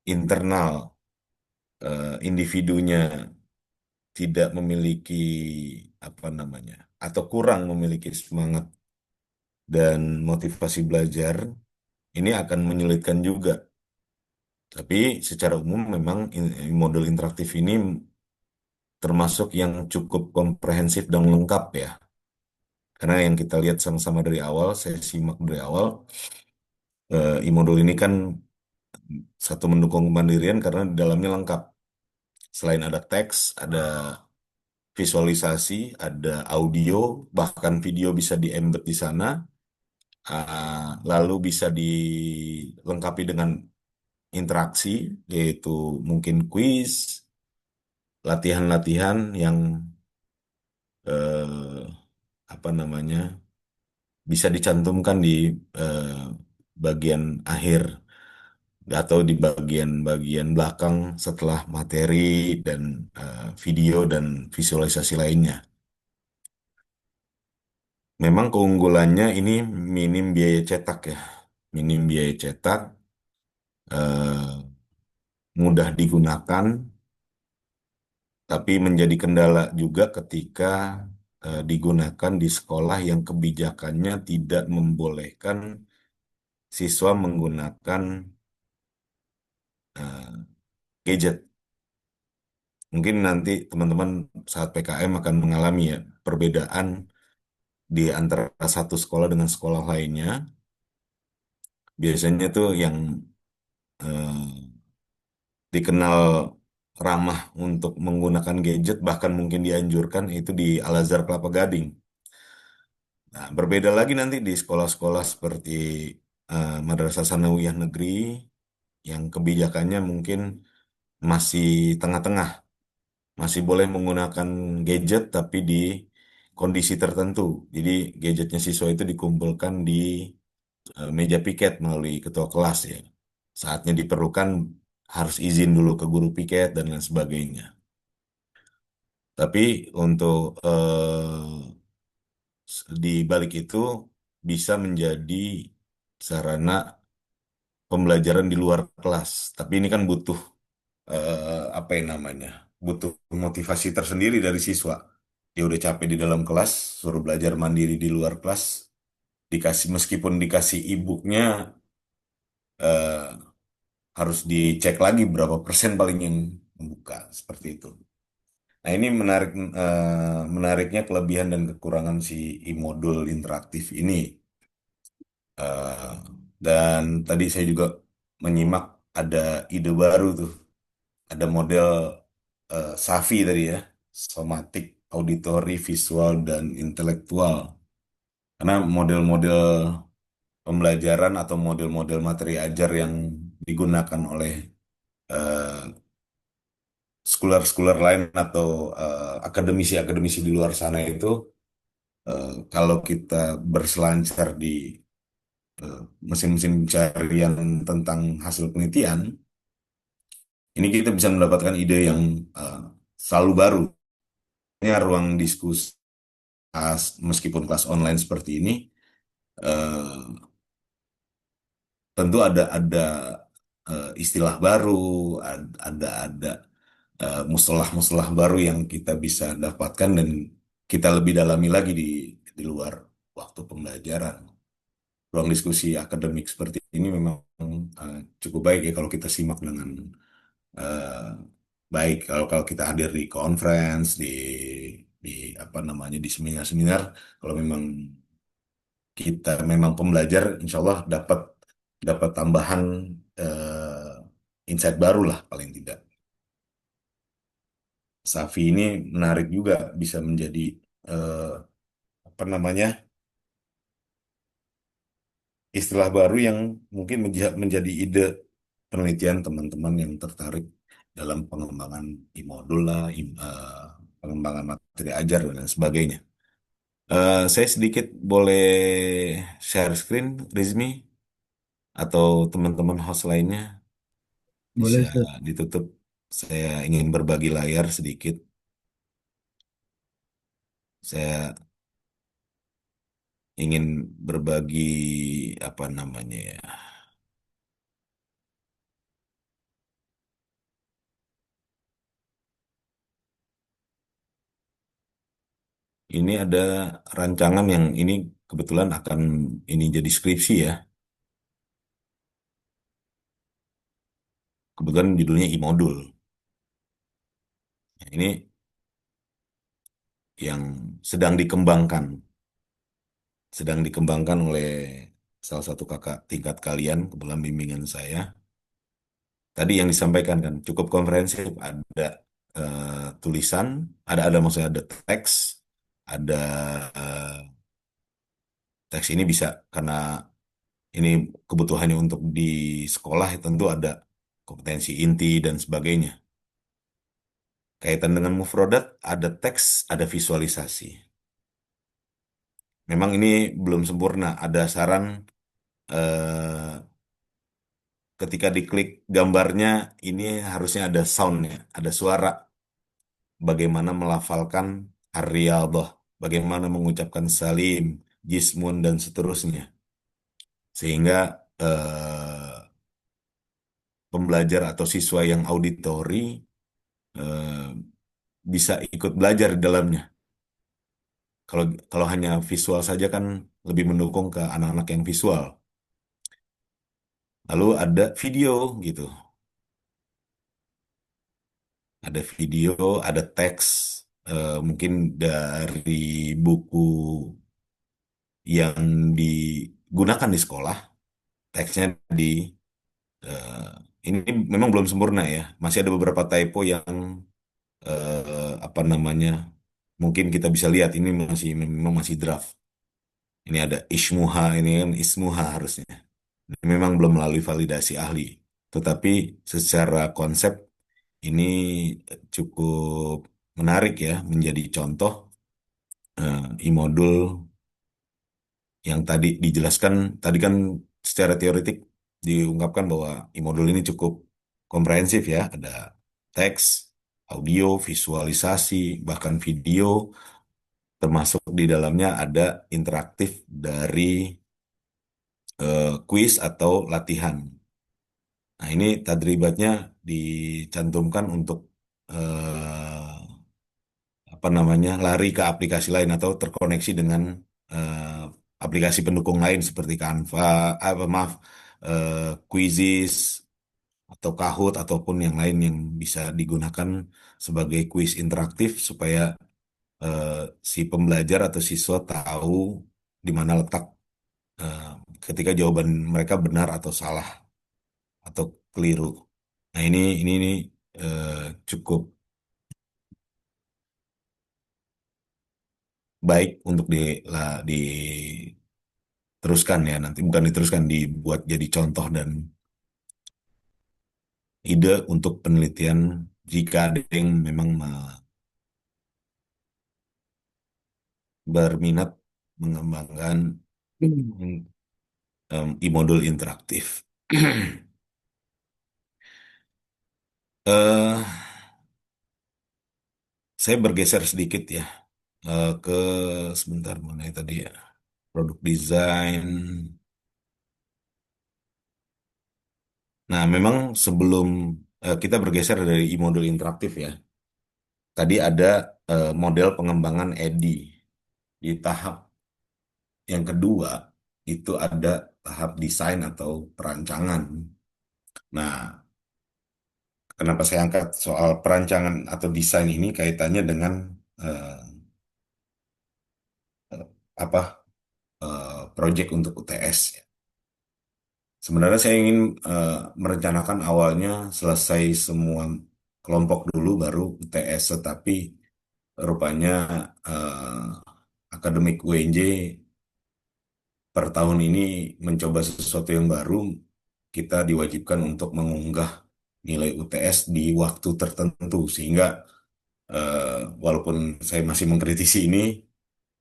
internal individunya tidak memiliki apa namanya atau kurang memiliki semangat dan motivasi belajar, ini akan menyulitkan juga. Tapi secara umum memang modul interaktif ini termasuk yang cukup komprehensif dan lengkap ya. Karena yang kita lihat sama-sama dari awal, saya simak dari awal, e-modul ini kan satu mendukung kemandirian karena di dalamnya lengkap. Selain ada teks, ada visualisasi, ada audio, bahkan video bisa di-embed di sana. Lalu bisa dilengkapi dengan interaksi, yaitu mungkin kuis, latihan-latihan yang eh, apa namanya bisa dicantumkan di eh, bagian akhir atau di bagian-bagian belakang setelah materi dan video dan visualisasi lainnya. Memang keunggulannya ini minim biaya cetak ya, minim biaya cetak, eh, mudah digunakan, tapi menjadi kendala juga ketika digunakan di sekolah yang kebijakannya tidak membolehkan siswa menggunakan eh, gadget. Mungkin nanti teman-teman saat PKM akan mengalami ya perbedaan di antara satu sekolah dengan sekolah lainnya. Biasanya tuh yang eh, dikenal ramah untuk menggunakan gadget, bahkan mungkin dianjurkan itu di Al-Azhar Kelapa Gading. Nah, berbeda lagi nanti di sekolah-sekolah seperti Madrasah Sanawiyah Negeri yang kebijakannya mungkin masih tengah-tengah, masih boleh menggunakan gadget tapi di kondisi tertentu. Jadi gadgetnya siswa itu dikumpulkan di meja piket melalui ketua kelas ya. Saatnya diperlukan harus izin dulu ke guru piket dan lain sebagainya. Tapi untuk di balik itu bisa menjadi sarana pembelajaran di luar kelas. Tapi ini kan butuh apa yang namanya? Butuh motivasi tersendiri dari siswa. Dia udah capek di dalam kelas, suruh belajar mandiri di luar kelas, dikasih meskipun dikasih e-booknya eh, harus dicek lagi berapa persen paling yang membuka seperti itu. Nah ini menariknya kelebihan dan kekurangan si e-modul interaktif ini. Eh, dan tadi saya juga menyimak ada ide baru tuh, ada model SAVI tadi ya, somatik, auditory, visual, dan intelektual. Karena model-model pembelajaran atau model-model materi ajar yang digunakan oleh eh, scholar-scholar lain atau akademisi-akademisi di luar sana itu, kalau kita berselancar di mesin-mesin pencarian tentang hasil penelitian, ini kita bisa mendapatkan ide yang eh, selalu baru. Ini ruang diskusi meskipun kelas online seperti ini, eh, tentu ada istilah baru, ada mustalah-mustalah baru yang kita bisa dapatkan dan kita lebih dalami lagi di luar waktu pembelajaran. Ruang diskusi akademik seperti ini memang cukup baik ya kalau kita simak dengan eh, baik. Kalau kita hadir di conference, di apa namanya di seminar-seminar, kalau memang kita memang pembelajar, insya Allah dapat dapat tambahan insight baru lah paling tidak. Safi ini menarik juga bisa menjadi eh, apa namanya istilah baru yang mungkin menjadi ide penelitian teman-teman yang tertarik dalam pengembangan e-modul lah, pengembangan materi ajar dan lain sebagainya. Saya sedikit boleh share screen, Rizmi, atau teman-teman host lainnya bisa Boleh, Ustaz. ditutup. Saya ingin berbagi layar sedikit. Saya ingin berbagi apa namanya ya. Ini ada rancangan yang ini kebetulan akan ini jadi skripsi ya. Kebetulan judulnya e-modul. Nah, ini yang sedang dikembangkan, oleh salah satu kakak tingkat kalian, kebetulan bimbingan saya. Tadi yang disampaikan kan cukup komprehensif, ada tulisan, ada maksudnya ada teks, ada eh, teks ini bisa karena ini kebutuhannya untuk di sekolah ya tentu ada kompetensi inti dan sebagainya. Kaitan dengan mufrodat, ada teks, ada visualisasi. Memang ini belum sempurna. Ada saran eh, ketika diklik gambarnya ini harusnya ada soundnya, ada suara. Bagaimana melafalkan ar-riyadhah, bagaimana mengucapkan salim, jismun dan seterusnya. Sehingga pembelajar atau siswa yang auditori eh, bisa ikut belajar di dalamnya. Kalau kalau hanya visual saja kan lebih mendukung ke anak-anak yang visual. Lalu ada video gitu. Ada video, ada teks, mungkin dari buku yang digunakan di sekolah, teksnya di eh, ini memang belum sempurna ya. Masih ada beberapa typo yang apa namanya? Mungkin kita bisa lihat ini memang masih draft. Ini ada ismuha, ini kan ismuha harusnya. Memang belum melalui validasi ahli. Tetapi secara konsep ini cukup menarik ya menjadi contoh e-modul yang tadi dijelaskan. Tadi kan secara teoretik diungkapkan bahwa e-modul ini cukup komprehensif ya. Ada teks, audio, visualisasi, bahkan video, termasuk di dalamnya ada interaktif dari kuis atau latihan. Nah, ini tadribatnya dicantumkan untuk eh, apa namanya lari ke aplikasi lain atau terkoneksi dengan eh, aplikasi pendukung lain seperti Canva, maaf, Quizzes atau Kahoot ataupun yang lain yang bisa digunakan sebagai kuis interaktif supaya eh, si pembelajar atau siswa tahu di mana letak eh, ketika jawaban mereka benar atau salah atau keliru. Nah, ini eh, cukup baik untuk diteruskan ya nanti, bukan diteruskan, dibuat jadi contoh dan ide untuk penelitian jika ada yang memang berminat mengembangkan e-modul interaktif. eh saya bergeser sedikit ya ke sebentar mana ya tadi ya, produk desain. Nah, memang sebelum kita bergeser dari e-modul interaktif ya, tadi ada model pengembangan EDI. Di tahap yang kedua, itu ada tahap desain atau perancangan. Nah, kenapa saya angkat soal perancangan atau desain ini kaitannya dengan eh, apa proyek untuk UTS. Sebenarnya saya ingin merencanakan awalnya selesai semua kelompok dulu baru UTS, tetapi rupanya akademik UNJ per tahun ini mencoba sesuatu yang baru. Kita diwajibkan untuk mengunggah nilai UTS di waktu tertentu, sehingga walaupun saya masih mengkritisi ini,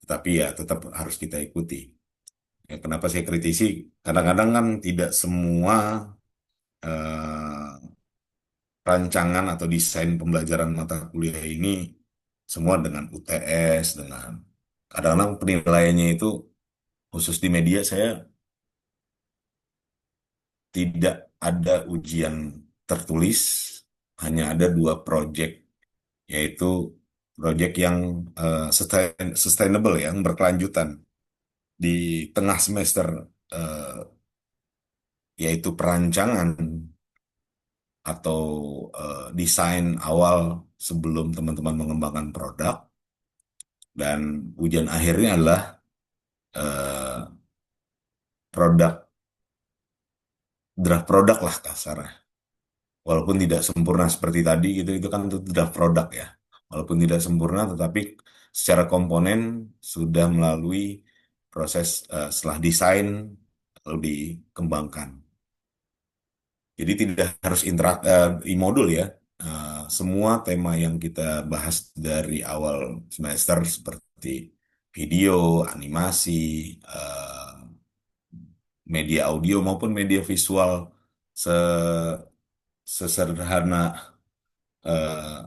tapi ya tetap harus kita ikuti. Ya, kenapa saya kritisi? Kadang-kadang kan tidak semua eh, rancangan atau desain pembelajaran mata kuliah ini semua dengan UTS, dengan kadang-kadang penilaiannya itu khusus di media saya tidak ada ujian tertulis, hanya ada dua proyek, yaitu proyek yang sustainable ya, yang berkelanjutan di tengah semester, eh, yaitu perancangan atau desain awal sebelum teman-teman mengembangkan produk, dan ujian akhirnya adalah eh, produk, draft produk lah kasarnya. Walaupun tidak sempurna seperti tadi gitu, itu kan itu draft produk ya. Walaupun tidak sempurna, tetapi secara komponen sudah melalui proses setelah desain lalu dikembangkan. Jadi tidak harus modul ya. Semua tema yang kita bahas dari awal semester seperti video, animasi, eh, media audio maupun media visual, se sesederhana eh,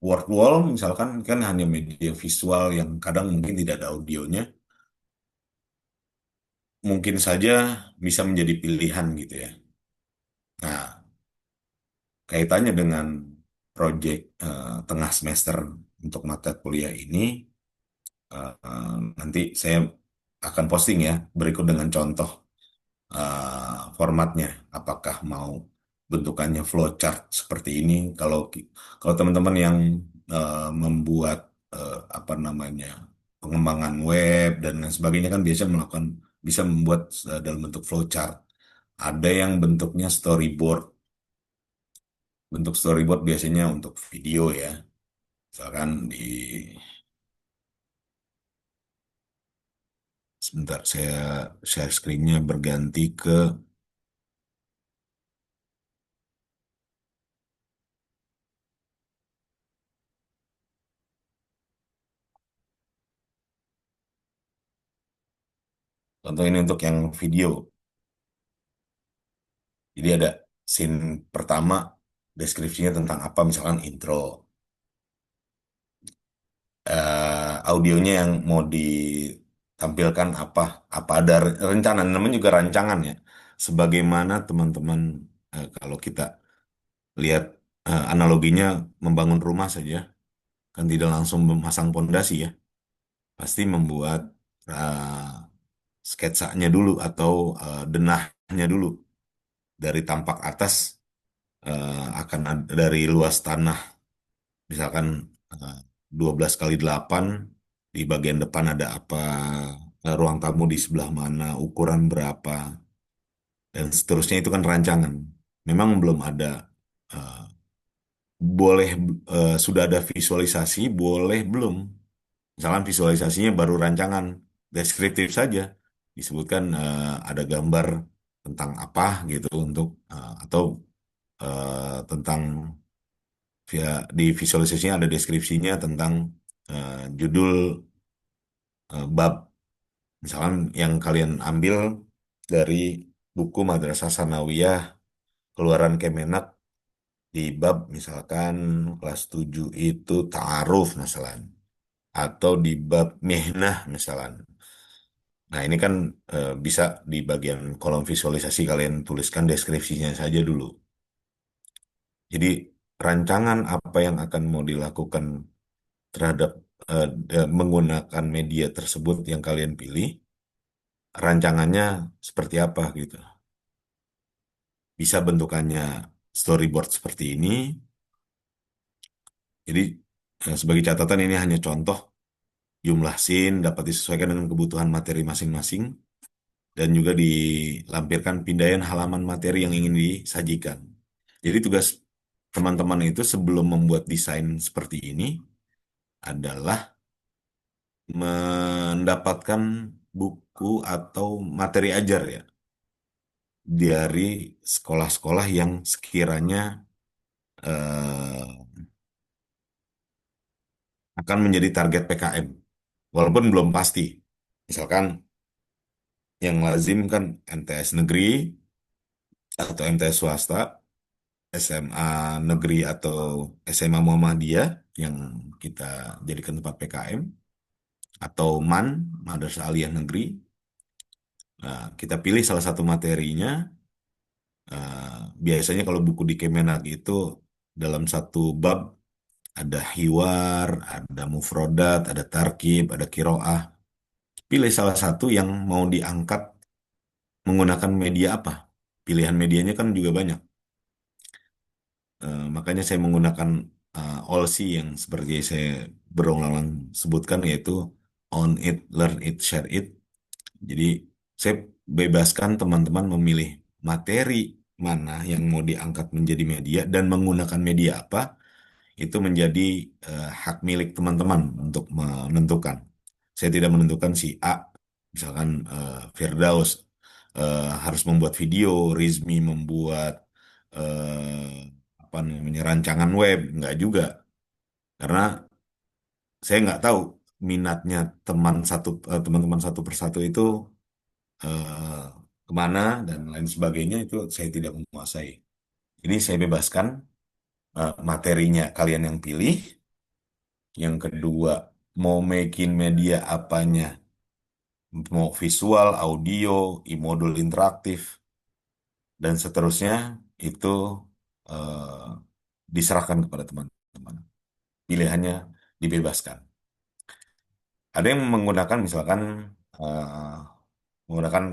word wall misalkan kan hanya media visual yang kadang mungkin tidak ada audionya, mungkin saja bisa menjadi pilihan gitu ya. Nah, kaitannya dengan proyek tengah semester untuk mata kuliah ini, nanti saya akan posting ya berikut dengan contoh formatnya. Apakah mau bentukannya flowchart seperti ini? Kalau teman-teman yang membuat apa namanya pengembangan web dan lain sebagainya kan biasa bisa membuat dalam bentuk flowchart. Ada yang bentuknya storyboard. Bentuk storyboard biasanya untuk video ya. Misalkan sebentar saya share screen-nya berganti ke contoh ini untuk yang video. Jadi ada scene pertama, deskripsinya tentang apa, misalkan intro. Audionya yang mau ditampilkan apa ada rencana, namanya juga rancangan ya. Sebagaimana teman-teman, kalau kita lihat analoginya membangun rumah saja, kan tidak langsung memasang pondasi ya, pasti membuat eh, sketsanya dulu atau denahnya dulu dari tampak atas, akan dari luas tanah misalkan eh, 12 kali 8, di bagian depan ada apa, ruang tamu di sebelah mana, ukuran berapa, dan seterusnya itu kan rancangan. Memang belum ada, eh, boleh, sudah ada visualisasi, boleh belum. Misalkan visualisasinya baru rancangan, deskriptif saja, disebutkan ada gambar tentang apa gitu untuk atau tentang di visualisasinya ada deskripsinya tentang judul bab, misalkan yang kalian ambil dari buku Madrasah Sanawiyah keluaran Kemenak di bab misalkan kelas 7 itu ta'aruf misalkan, atau di bab mihnah misalkan. Nah, ini kan bisa di bagian kolom visualisasi kalian tuliskan deskripsinya saja dulu. Jadi rancangan apa yang akan mau dilakukan terhadap menggunakan media tersebut yang kalian pilih, rancangannya seperti apa gitu. Bisa bentukannya storyboard seperti ini. Jadi sebagai catatan ini hanya contoh, jumlah scene dapat disesuaikan dengan kebutuhan materi masing-masing dan juga dilampirkan pindaian halaman materi yang ingin disajikan. Jadi tugas teman-teman itu sebelum membuat desain seperti ini adalah mendapatkan buku atau materi ajar ya dari sekolah-sekolah yang sekiranya akan menjadi target PKM walaupun belum pasti. Misalkan yang lazim kan MTS negeri atau MTS swasta, SMA negeri atau SMA Muhammadiyah yang kita jadikan tempat PKM, atau MAN, Madrasah Aliyah Negeri. Nah, kita pilih salah satu materinya. Biasanya kalau buku di Kemenak itu dalam satu bab ada hiwar, ada mufrodat, ada tarkib, ada kiroah. Pilih salah satu yang mau diangkat menggunakan media apa. Pilihan medianya kan juga banyak. Makanya saya menggunakan OLC yang seperti saya berulang-ulang sebutkan, yaitu own it, learn it, share it. Jadi saya bebaskan teman-teman memilih materi mana yang mau diangkat menjadi media dan menggunakan media apa, itu menjadi hak milik teman-teman untuk menentukan. Saya tidak menentukan si A, misalkan Firdaus harus membuat video, Rizmi membuat apa namanya rancangan web, enggak juga. Karena saya nggak tahu minatnya teman-teman satu persatu itu eh, kemana dan lain sebagainya, itu saya tidak menguasai. Jadi saya bebaskan materinya kalian yang pilih. Yang kedua, mau making media apanya, mau visual, audio, e-modul interaktif, dan seterusnya, itu eh, diserahkan kepada teman-teman. Pilihannya dibebaskan. Ada yang menggunakan misalkan eh, menggunakan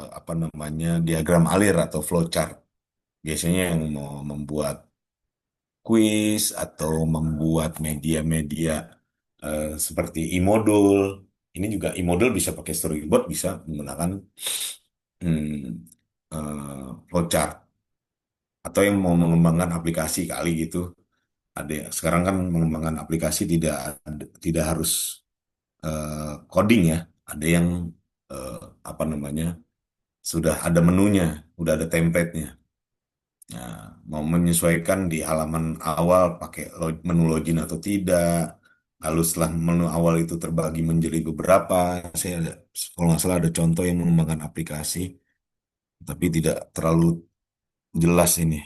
apa namanya diagram alir atau flowchart. Biasanya yang mau membuat kuis atau membuat media-media seperti e-modul. Ini juga e-modul bisa pakai storyboard, bisa menggunakan flowchart. Atau yang mau mengembangkan aplikasi kali gitu. Sekarang kan mengembangkan aplikasi tidak harus coding ya. Ada yang eh, apa namanya sudah ada menunya, udah ada template-nya. Nah, mau menyesuaikan di halaman awal pakai menu login atau tidak. Lalu setelah menu awal itu terbagi menjadi beberapa, kalau nggak salah ada contoh yang mengembangkan aplikasi, tapi tidak terlalu jelas ini.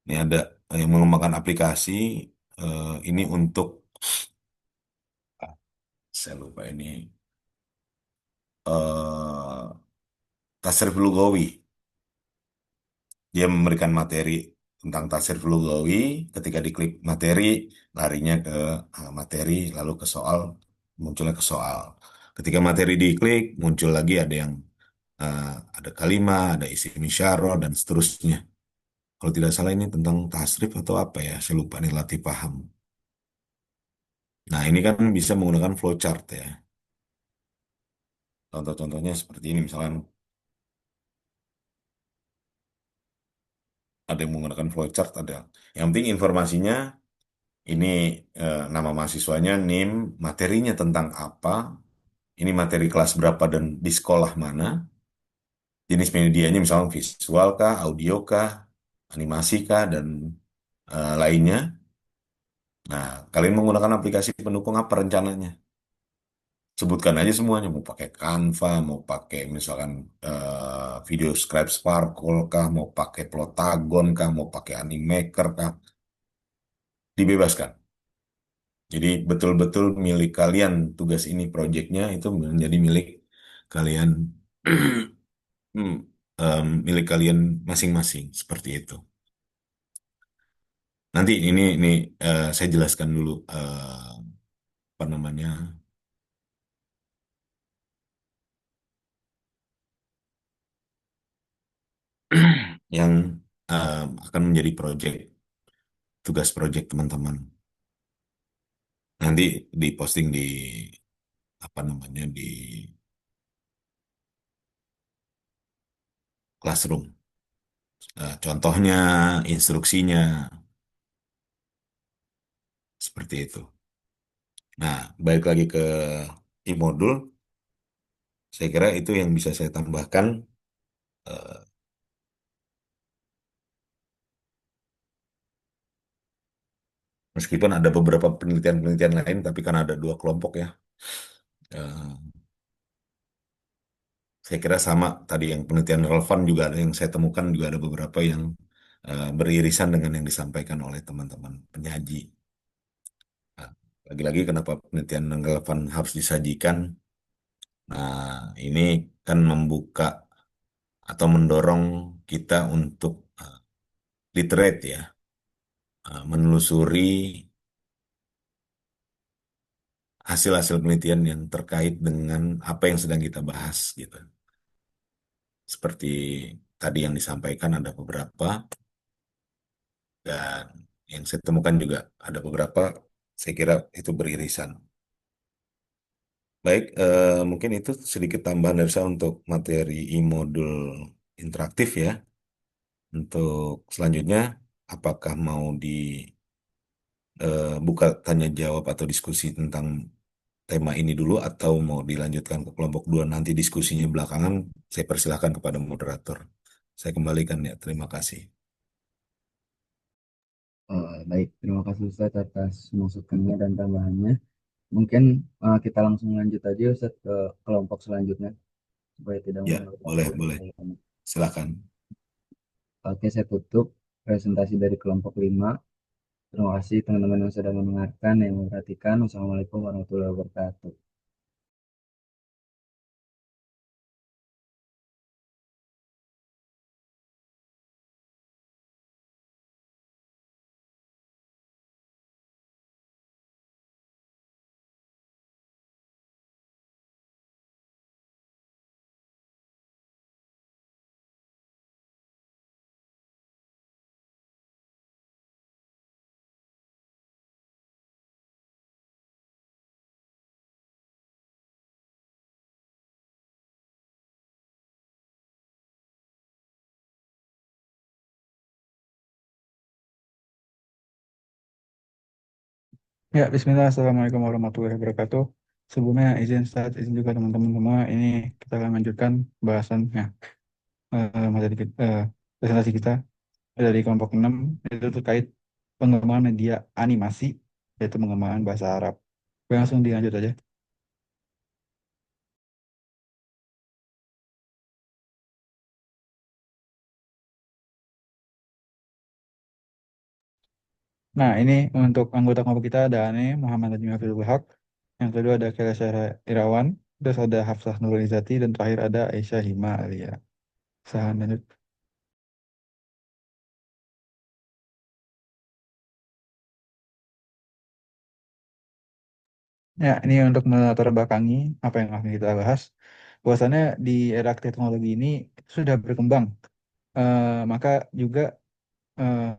Ini ada yang mengembangkan aplikasi, ini untuk, saya lupa ini, eh Tasrif Lugawi. Dia memberikan materi tentang tasrif lugawi. Ketika diklik materi, larinya ke materi, lalu ke soal, munculnya ke soal. Ketika materi diklik, muncul lagi ada yang eh, ada kalimat, ada isim isyarah, dan seterusnya. Kalau tidak salah ini tentang tasrif atau apa ya, saya lupa nih, latih paham. Nah, ini kan bisa menggunakan flowchart ya. Contoh-contohnya seperti ini, misalnya ada yang menggunakan flowchart, ada. Yang penting informasinya. Ini nama mahasiswanya, NIM, materinya tentang apa, ini materi kelas berapa dan di sekolah mana, jenis medianya misalnya visual kah, audio kah, animasi kah, dan lainnya. Nah, kalian menggunakan aplikasi pendukung apa rencananya? Sebutkan aja semuanya, mau pakai Canva, mau pakai misalkan Video Scribe Sparkle kah, mau pakai Plotagon kah, mau pakai Animaker kah, dibebaskan. Jadi betul-betul milik kalian, tugas ini, proyeknya itu menjadi milik kalian, hmm, milik kalian masing-masing, seperti itu. Nanti ini saya jelaskan dulu apa namanya yang akan menjadi proyek, tugas proyek teman-teman. Nanti diposting di apa namanya di Classroom. Contohnya, instruksinya, seperti itu. Nah, balik lagi ke e-modul. Saya kira itu yang bisa saya tambahkan. Eh, Meskipun ada beberapa penelitian-penelitian lain, tapi kan ada dua kelompok ya. Eh, saya kira sama tadi yang penelitian relevan juga ada yang saya temukan juga ada beberapa yang beririsan dengan yang disampaikan oleh teman-teman penyaji. Nah, lagi-lagi kenapa penelitian yang relevan harus disajikan? Nah, ini kan membuka atau mendorong kita untuk literate ya, menelusuri hasil-hasil penelitian yang terkait dengan apa yang sedang kita bahas gitu. Seperti tadi yang disampaikan ada beberapa dan yang saya temukan juga ada beberapa saya kira itu beririsan. Baik, mungkin itu sedikit tambahan dari saya untuk materi e-modul interaktif ya. Untuk selanjutnya, apakah mau dibuka tanya jawab atau diskusi tentang tema ini dulu atau mau dilanjutkan ke kelompok dua nanti diskusinya belakangan, saya persilahkan kepada moderator. Saya kembalikan ya, terima kasih. Baik, terima kasih Ustaz atas masukannya dan tambahannya. Mungkin kita langsung lanjut aja Ustaz ke kelompok selanjutnya supaya tidak Ya, mengambil waktu boleh, yang boleh. terlalu lama. Silakan. Oke, saya tutup presentasi dari kelompok 5. Terima kasih teman-teman yang sudah mendengarkan, yang memperhatikan. Wassalamualaikum warahmatullahi wabarakatuh. Ya, Bismillah, Assalamualaikum warahmatullahi wabarakatuh. Sebelumnya izin Ustaz, izin juga teman-teman semua. Ini kita akan lanjutkan bahasannya materi presentasi kita dari kelompok 6 itu terkait pengembangan media animasi, yaitu pengembangan bahasa Arab. Oke, langsung dilanjut aja. Nah, ini untuk anggota kelompok kita ada Ane, Muhammad Najmi Hafizul Haq. Yang kedua ada Kela Syahra Irawan. Terus ada Hafsah Nurul Izzati. Dan terakhir ada Aisyah Hima Alia. Sahan lanjut. Ya, ini untuk melatar belakangi apa yang akan kita bahas. Bahwasannya di era teknologi ini sudah berkembang. Maka juga eh,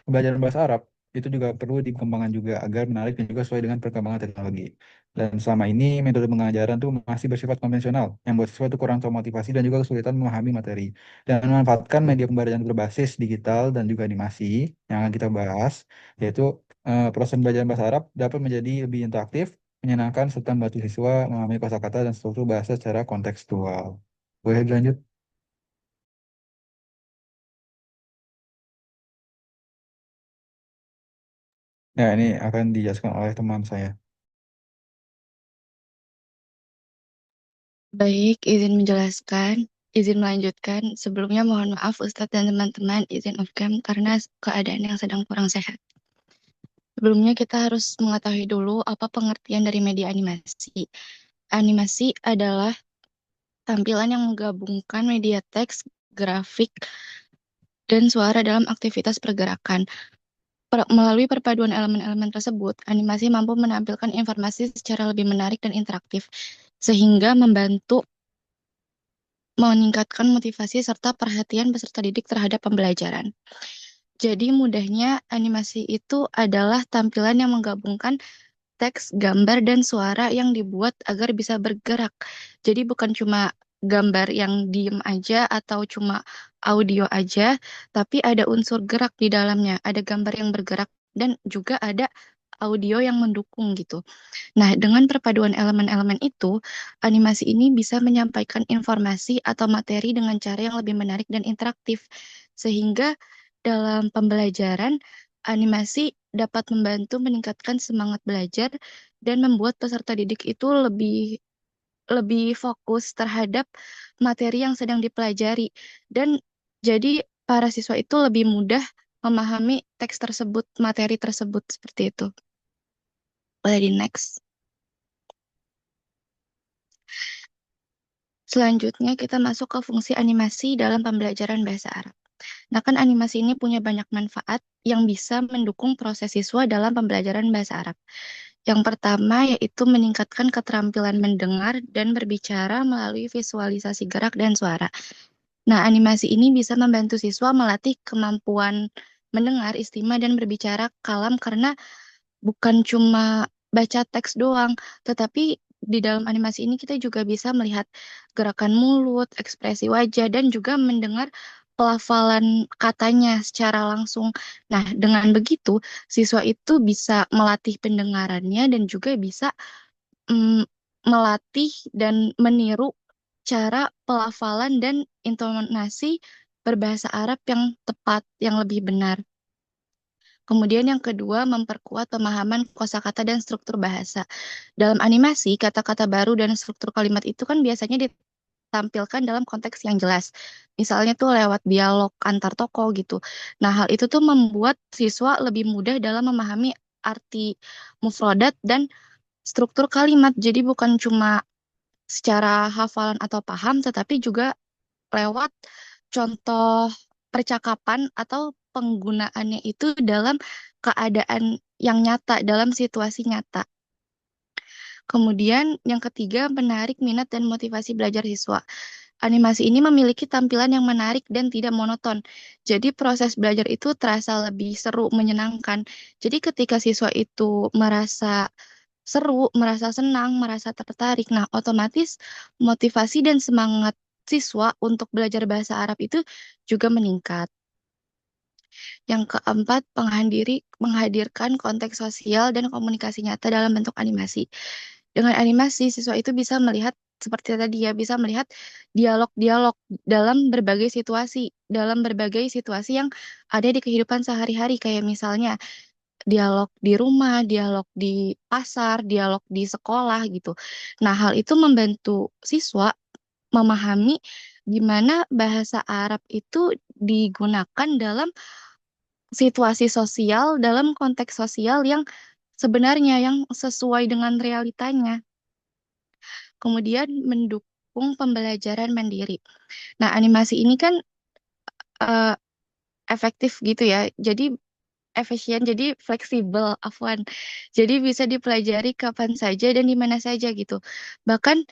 pembelajaran bahasa Arab itu juga perlu dikembangkan juga agar menarik dan juga sesuai dengan perkembangan teknologi. Dan selama ini metode pengajaran tuh masih bersifat konvensional, yang buat siswa itu kurang termotivasi dan juga kesulitan memahami materi. Dan memanfaatkan media pembelajaran berbasis digital dan juga animasi yang akan kita bahas, yaitu proses pembelajaran bahasa Arab dapat menjadi lebih interaktif, menyenangkan, serta membantu siswa memahami kosakata dan struktur bahasa secara kontekstual. Boleh dilanjut? Ya, ini akan dijelaskan oleh teman saya. Baik, izin menjelaskan, izin melanjutkan. Sebelumnya mohon maaf Ustadz dan teman-teman, izin off-cam karena keadaan yang sedang kurang sehat. Sebelumnya kita harus mengetahui dulu apa pengertian dari media animasi. Animasi adalah tampilan yang menggabungkan media teks, grafik, dan suara dalam aktivitas pergerakan. Melalui perpaduan elemen-elemen tersebut, animasi mampu menampilkan informasi secara lebih menarik dan interaktif, sehingga membantu meningkatkan motivasi serta perhatian peserta didik terhadap pembelajaran. Jadi mudahnya animasi itu adalah tampilan yang menggabungkan teks, gambar, dan suara yang dibuat agar bisa bergerak. Jadi bukan cuma gambar yang diem aja atau cuma audio aja, tapi ada unsur gerak di dalamnya. Ada gambar yang bergerak dan juga ada audio yang mendukung gitu. Nah, dengan perpaduan elemen-elemen itu, animasi ini bisa menyampaikan informasi atau materi dengan cara yang lebih menarik dan interaktif. Sehingga dalam pembelajaran, animasi dapat membantu meningkatkan semangat belajar dan membuat peserta didik itu lebih lebih fokus terhadap materi yang sedang dipelajari dan jadi para siswa itu lebih mudah memahami teks tersebut, materi tersebut seperti itu. Boleh di next. Selanjutnya kita masuk ke fungsi animasi dalam pembelajaran bahasa Arab. Nah, kan animasi ini punya banyak manfaat yang bisa mendukung proses siswa dalam pembelajaran bahasa Arab. Yang pertama yaitu meningkatkan keterampilan mendengar dan berbicara melalui visualisasi gerak dan suara. Nah, animasi ini bisa membantu siswa melatih kemampuan mendengar, istima, dan berbicara kalam karena bukan cuma baca teks doang, tetapi di dalam animasi ini kita juga bisa melihat gerakan mulut, ekspresi wajah, dan juga mendengar pelafalan katanya secara langsung. Nah, dengan begitu, siswa itu bisa melatih pendengarannya dan juga bisa mm, melatih dan meniru cara pelafalan dan intonasi berbahasa Arab yang tepat, yang lebih benar. Kemudian yang kedua, memperkuat pemahaman kosakata dan struktur bahasa. Dalam animasi, kata-kata baru dan struktur kalimat itu kan biasanya ditampilkan dalam konteks yang jelas. Misalnya tuh lewat dialog antar tokoh gitu. Nah, hal itu tuh membuat siswa lebih mudah dalam memahami arti mufradat dan struktur kalimat. Jadi bukan cuma secara hafalan atau paham, tetapi juga lewat contoh percakapan atau penggunaannya itu dalam keadaan yang nyata, dalam situasi nyata. Kemudian yang ketiga, menarik minat dan motivasi belajar siswa. Animasi ini memiliki tampilan yang menarik dan tidak monoton. Jadi proses belajar itu terasa lebih seru, menyenangkan. Jadi ketika siswa itu merasa seru, merasa senang, merasa tertarik, nah otomatis motivasi dan semangat siswa untuk belajar bahasa Arab itu juga meningkat. Yang keempat, menghadirkan konteks sosial dan komunikasi nyata dalam bentuk animasi. Dengan animasi, siswa itu bisa melihat seperti tadi ya, bisa melihat dialog-dialog dalam berbagai situasi yang ada di kehidupan sehari-hari, kayak misalnya dialog di rumah, dialog di pasar, dialog di sekolah gitu. Nah, hal itu membantu siswa memahami gimana bahasa Arab itu digunakan dalam situasi sosial, dalam konteks sosial yang sebenarnya yang sesuai dengan realitanya. Kemudian mendukung pembelajaran mandiri. Nah, animasi ini kan eh, efektif gitu ya. Jadi efisien, jadi fleksibel, afwan. Jadi bisa dipelajari kapan saja dan di mana saja gitu. Bahkan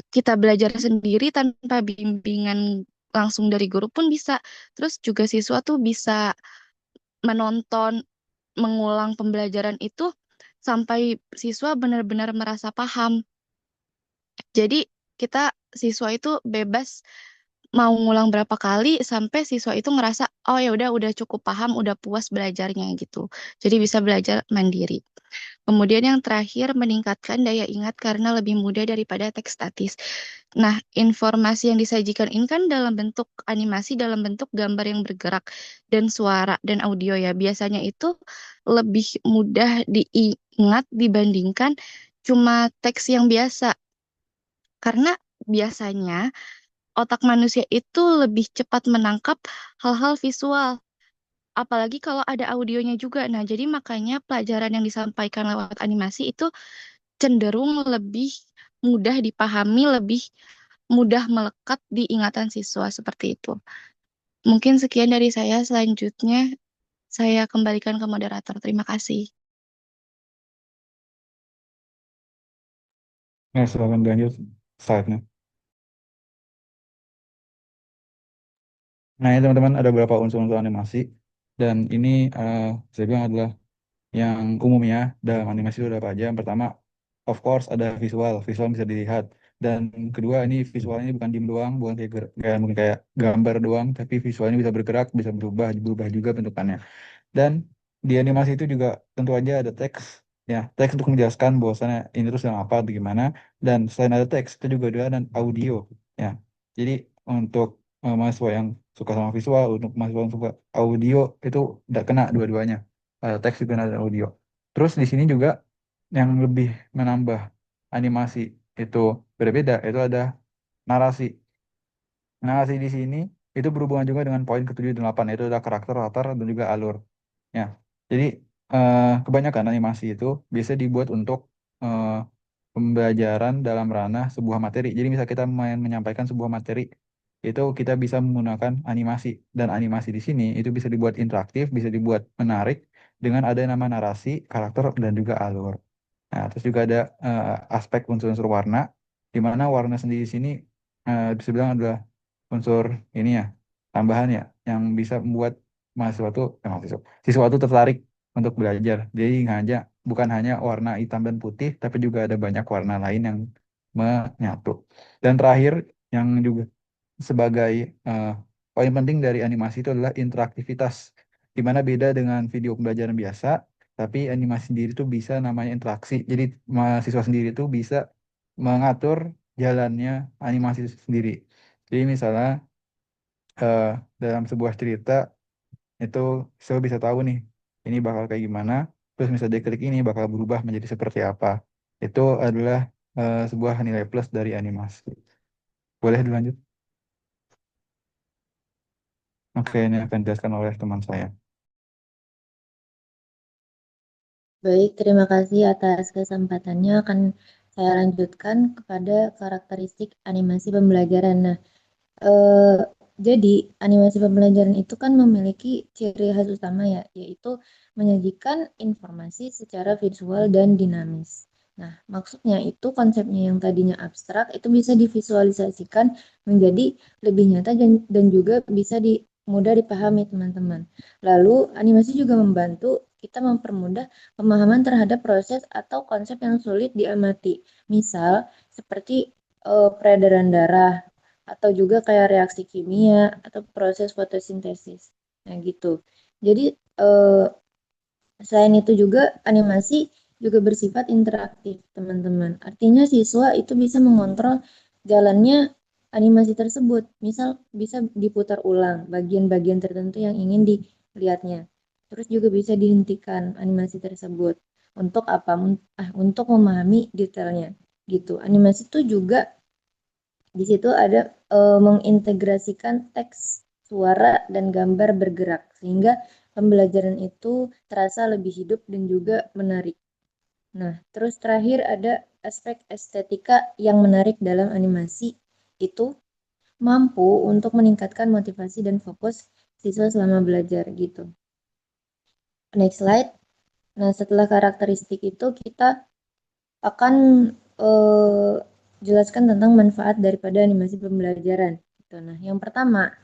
kita belajar sendiri tanpa bimbingan langsung dari guru pun bisa. Terus juga siswa tuh bisa menonton, mengulang pembelajaran itu sampai siswa benar-benar merasa paham. Jadi kita siswa itu bebas mau ngulang berapa kali sampai siswa itu ngerasa oh ya udah cukup paham, udah puas belajarnya gitu. Jadi bisa belajar mandiri. Kemudian yang terakhir meningkatkan daya ingat karena lebih mudah daripada teks statis. Nah, informasi yang disajikan ini kan dalam bentuk animasi, dalam bentuk gambar yang bergerak dan suara dan audio ya. Biasanya itu lebih mudah diingat dibandingkan cuma teks yang biasa. Karena biasanya otak manusia itu lebih cepat menangkap hal-hal visual. Apalagi kalau ada audionya juga. Nah, jadi makanya pelajaran yang disampaikan lewat animasi itu cenderung lebih mudah dipahami, lebih mudah melekat di ingatan siswa seperti itu. Mungkin sekian dari saya. Selanjutnya, saya kembalikan ke moderator. Terima kasih. Nah, silakan lanjut slide-nya. Nah, ini teman-teman ada beberapa unsur-unsur animasi dan ini saya bilang adalah yang umumnya dalam animasi itu ada apa aja. Yang pertama, of course ada visual, visual bisa dilihat. Dan kedua, ini visualnya bukan diem doang, bukan bukan kayak gambar doang, tapi visualnya bisa bergerak, bisa berubah juga bentukannya. Dan di animasi itu juga tentu aja ada teks, ya teks untuk menjelaskan bahwasannya ini terus yang apa, atau gimana. Dan selain ada teks, itu juga ada dan audio, ya. Jadi untuk mahasiswa yang suka sama visual, untuk mahasiswa yang suka audio itu udah kena dua-duanya. ada teks juga ada audio. Terus di sini juga yang lebih menambah animasi itu berbeda, itu ada narasi. Narasi di sini itu berhubungan juga dengan poin ke-7 dan 8, yaitu ada karakter, latar, dan juga alur. Ya, jadi kebanyakan animasi itu biasa dibuat untuk eh, pembelajaran dalam ranah sebuah materi. Jadi misal kita menyampaikan sebuah materi, itu kita bisa menggunakan animasi. Dan animasi di sini itu bisa dibuat interaktif, bisa dibuat menarik dengan ada nama narasi, karakter, dan juga alur. Nah, terus juga ada aspek unsur-unsur warna, di mana warna sendiri di sini bisa bilang adalah unsur ini ya, tambahan ya, yang bisa membuat mahasiswa tuh, siswa tuh tertarik untuk belajar. Jadi bukan hanya warna hitam dan putih, tapi juga ada banyak warna lain yang menyatu. Dan terakhir, yang juga sebagai eh, poin penting dari animasi itu adalah interaktivitas, di mana beda dengan video pembelajaran biasa, tapi animasi sendiri itu bisa namanya interaksi. Jadi mahasiswa sendiri itu bisa mengatur jalannya animasi itu sendiri. Jadi misalnya eh, dalam sebuah cerita itu saya bisa tahu nih ini bakal kayak gimana, terus misalnya dia klik ini bakal berubah menjadi seperti apa. Itu adalah sebuah nilai plus dari animasi. Boleh dilanjut? Oke, ini akan dijelaskan oleh teman saya. Baik, terima kasih atas kesempatannya. Akan saya lanjutkan kepada karakteristik animasi pembelajaran. Nah, eh, jadi animasi pembelajaran itu kan memiliki ciri khas utama ya, yaitu menyajikan informasi secara visual dan dinamis. Nah, maksudnya itu konsepnya yang tadinya abstrak itu bisa divisualisasikan menjadi lebih nyata dan juga bisa mudah dipahami teman-teman. Lalu, animasi juga membantu kita mempermudah pemahaman terhadap proses atau konsep yang sulit diamati. Misal, seperti peredaran darah, atau juga kayak reaksi kimia atau proses fotosintesis. Nah, gitu. Jadi, selain itu juga animasi juga bersifat interaktif, teman-teman. Artinya siswa itu bisa mengontrol jalannya animasi tersebut. Misal bisa diputar ulang bagian-bagian tertentu yang ingin dilihatnya. Terus juga bisa dihentikan animasi tersebut. Untuk apa? Untuk memahami detailnya. Gitu. Animasi itu juga di situ ada mengintegrasikan teks, suara, dan gambar bergerak sehingga pembelajaran itu terasa lebih hidup dan juga menarik. Nah, terus terakhir ada aspek estetika yang menarik dalam animasi itu mampu untuk meningkatkan motivasi dan fokus siswa selama belajar gitu. Next slide. Nah, setelah karakteristik itu kita akan jelaskan tentang manfaat daripada animasi pembelajaran. Gitu. Nah, yang pertama,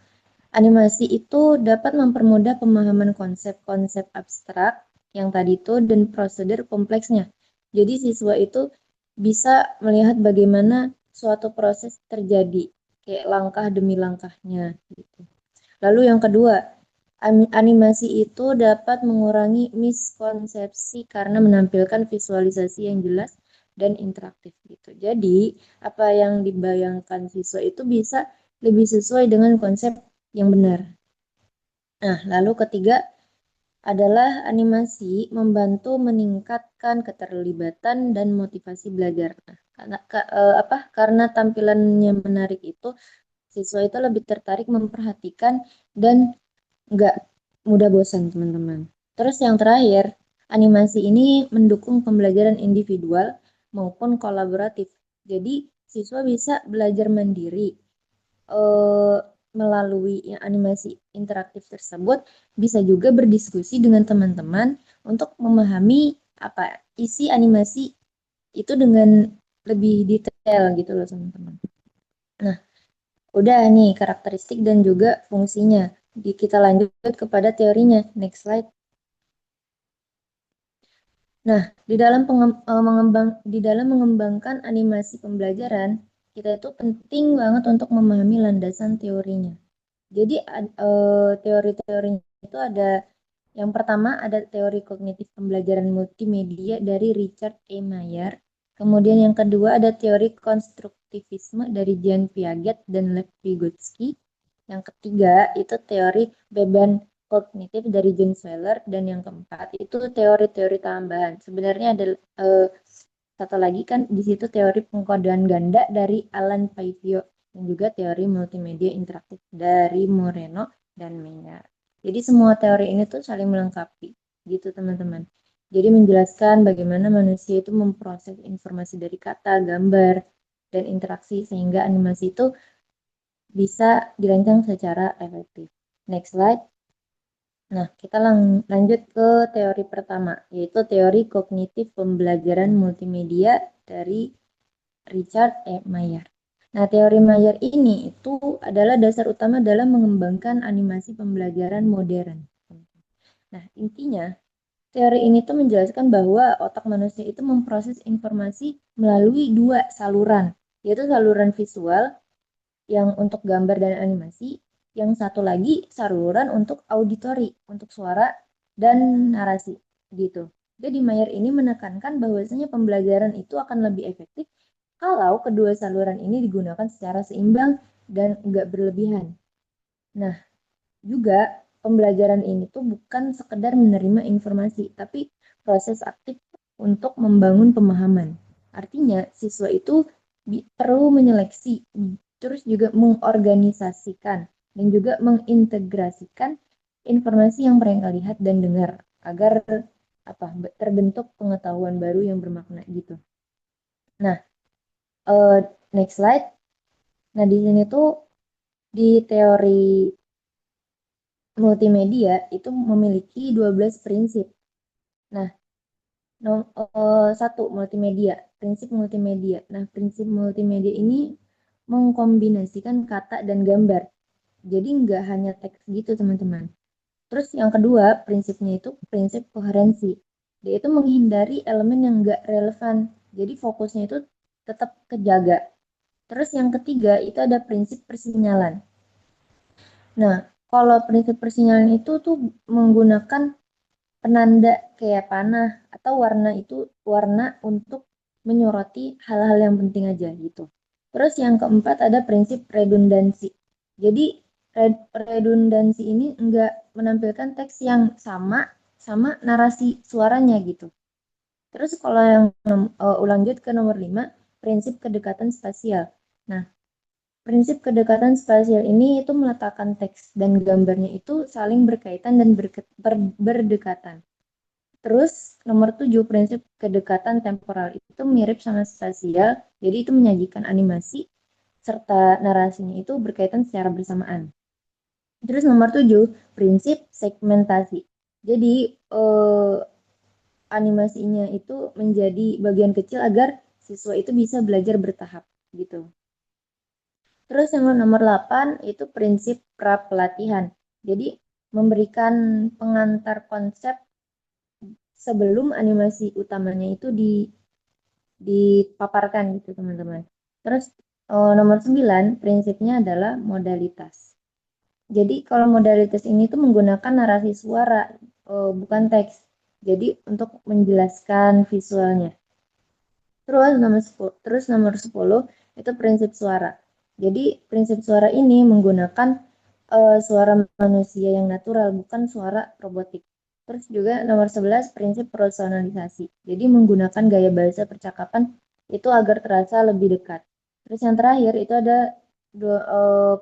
animasi itu dapat mempermudah pemahaman konsep-konsep abstrak yang tadi itu dan prosedur kompleksnya. Jadi siswa itu bisa melihat bagaimana suatu proses terjadi, kayak langkah demi langkahnya gitu. Lalu yang kedua, animasi itu dapat mengurangi miskonsepsi karena menampilkan visualisasi yang jelas dan interaktif gitu. Jadi, apa yang dibayangkan siswa itu bisa lebih sesuai dengan konsep yang benar. Nah, lalu ketiga adalah animasi membantu meningkatkan keterlibatan dan motivasi belajar. Nah, karena tampilannya menarik itu siswa itu lebih tertarik memperhatikan dan nggak mudah bosan, teman-teman. Terus yang terakhir, animasi ini mendukung pembelajaran individual maupun kolaboratif. Jadi, siswa bisa belajar mandiri eh, melalui animasi interaktif tersebut, bisa juga berdiskusi dengan teman-teman untuk memahami apa isi animasi itu dengan lebih detail gitu loh, teman-teman. Nah, udah nih karakteristik dan juga fungsinya. Kita lanjut kepada teorinya. Next slide. Nah, di dalam mengembangkan animasi pembelajaran, kita itu penting banget untuk memahami landasan teorinya. Jadi teori-teorinya itu ada yang pertama ada teori kognitif pembelajaran multimedia dari Richard E. Mayer. Kemudian yang kedua ada teori konstruktivisme dari Jean Piaget dan Lev Vygotsky. Yang ketiga itu teori beban kognitif dari John Sweller, dan yang keempat itu teori-teori tambahan. Sebenarnya ada satu lagi kan di situ teori pengkodean ganda dari Alan Paivio dan juga teori multimedia interaktif dari Moreno dan Maynard. Jadi semua teori ini tuh saling melengkapi gitu teman-teman. Jadi menjelaskan bagaimana manusia itu memproses informasi dari kata, gambar, dan interaksi sehingga animasi itu bisa dirancang secara efektif. Next slide. Nah, kita lanjut ke teori pertama, yaitu teori kognitif pembelajaran multimedia dari Richard E. Mayer. Nah, teori Mayer ini itu adalah dasar utama dalam mengembangkan animasi pembelajaran modern. Nah, intinya teori ini tuh menjelaskan bahwa otak manusia itu memproses informasi melalui dua saluran, yaitu saluran visual yang untuk gambar dan animasi, yang satu lagi saluran untuk auditori, untuk suara dan narasi gitu. Jadi Mayer ini menekankan bahwasanya pembelajaran itu akan lebih efektif kalau kedua saluran ini digunakan secara seimbang dan enggak berlebihan. Nah, juga pembelajaran ini tuh bukan sekedar menerima informasi, tapi proses aktif untuk membangun pemahaman. Artinya, siswa itu perlu menyeleksi, terus juga mengorganisasikan, dan juga mengintegrasikan informasi yang mereka lihat dan dengar, agar terbentuk pengetahuan baru yang bermakna gitu. Nah, next slide. Nah, di sini tuh di teori multimedia itu memiliki 12 prinsip. Nah, satu multimedia, prinsip multimedia. Nah, prinsip multimedia ini mengkombinasikan kata dan gambar. Jadi nggak hanya teks gitu, teman-teman. Terus yang kedua, prinsipnya itu prinsip koherensi. Dia itu menghindari elemen yang nggak relevan. Jadi fokusnya itu tetap kejaga. Terus yang ketiga, itu ada prinsip persinyalan. Nah, kalau prinsip persinyalan itu tuh menggunakan penanda kayak panah atau warna itu warna untuk menyoroti hal-hal yang penting aja gitu. Terus yang keempat ada prinsip redundansi. Jadi redundansi ini enggak menampilkan teks yang sama narasi suaranya gitu. Terus kalau yang lanjut ke nomor 5, prinsip kedekatan spasial. Nah, prinsip kedekatan spasial ini itu meletakkan teks dan gambarnya itu saling berkaitan dan berdekatan. Terus nomor 7, prinsip kedekatan temporal itu mirip sama spasial, jadi itu menyajikan animasi serta narasinya itu berkaitan secara bersamaan. Terus nomor 7, prinsip segmentasi. Jadi animasinya itu menjadi bagian kecil agar siswa itu bisa belajar bertahap gitu. Terus yang nomor 8 itu prinsip pra-pelatihan. Jadi memberikan pengantar konsep sebelum animasi utamanya itu dipaparkan gitu teman-teman. Terus nomor 9 prinsipnya adalah modalitas. Jadi kalau modalitas ini tuh menggunakan narasi suara, bukan teks. Jadi untuk menjelaskan visualnya. Terus nomor 10 itu prinsip suara. Jadi prinsip suara ini menggunakan suara manusia yang natural, bukan suara robotik. Terus juga nomor 11 prinsip personalisasi. Jadi menggunakan gaya bahasa percakapan itu agar terasa lebih dekat. Terus yang terakhir itu ada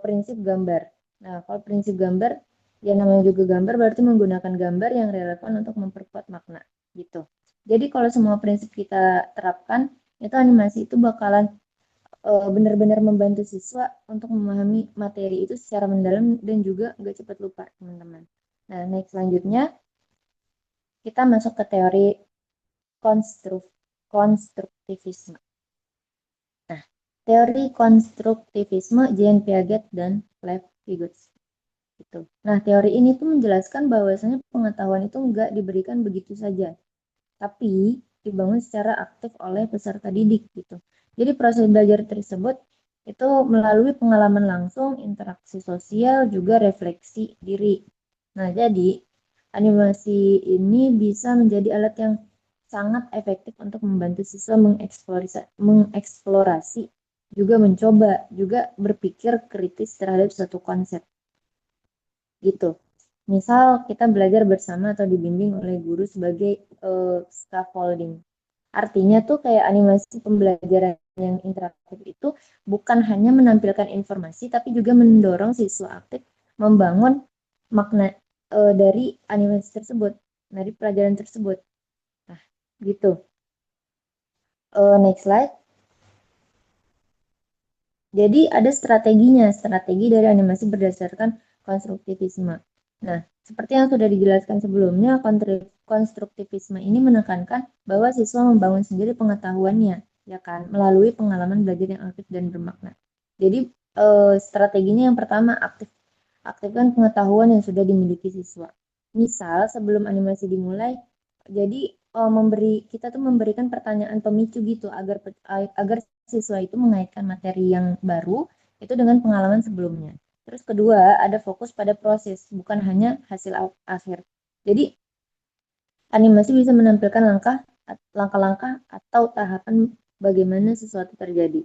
prinsip gambar. Nah, kalau prinsip gambar, ya namanya juga gambar berarti menggunakan gambar yang relevan untuk memperkuat makna gitu. Jadi kalau semua prinsip kita terapkan, itu animasi itu bakalan benar-benar membantu siswa untuk memahami materi itu secara mendalam dan juga nggak cepat lupa, teman-teman. Nah, next selanjutnya kita masuk ke teori konstruktivisme. Nah, teori konstruktivisme Jean Piaget dan Lev Vygotsky. Gitu. Nah, teori ini tuh menjelaskan bahwasanya pengetahuan itu nggak diberikan begitu saja, tapi dibangun secara aktif oleh peserta didik gitu. Jadi proses belajar tersebut itu melalui pengalaman langsung, interaksi sosial, juga refleksi diri. Nah, jadi animasi ini bisa menjadi alat yang sangat efektif untuk membantu siswa mengeksplorasi, juga mencoba, juga berpikir kritis terhadap suatu konsep. Gitu. Misal kita belajar bersama atau dibimbing oleh guru sebagai scaffolding. Artinya tuh kayak animasi pembelajaran yang interaktif itu bukan hanya menampilkan informasi, tapi juga mendorong siswa aktif membangun makna dari animasi tersebut, dari pelajaran tersebut. Nah, gitu. Next slide. Jadi ada strateginya, strategi dari animasi berdasarkan konstruktivisme. Nah, seperti yang sudah dijelaskan sebelumnya, konstruktivisme ini menekankan bahwa siswa membangun sendiri pengetahuannya, ya kan, melalui pengalaman belajar yang aktif dan bermakna. Jadi strateginya yang pertama aktifkan pengetahuan yang sudah dimiliki siswa. Misal sebelum animasi dimulai, jadi kita tuh memberikan pertanyaan pemicu gitu agar siswa itu mengaitkan materi yang baru itu dengan pengalaman sebelumnya. Terus kedua, ada fokus pada proses, bukan hanya hasil akhir. Jadi animasi bisa menampilkan langkah-langkah atau tahapan bagaimana sesuatu terjadi.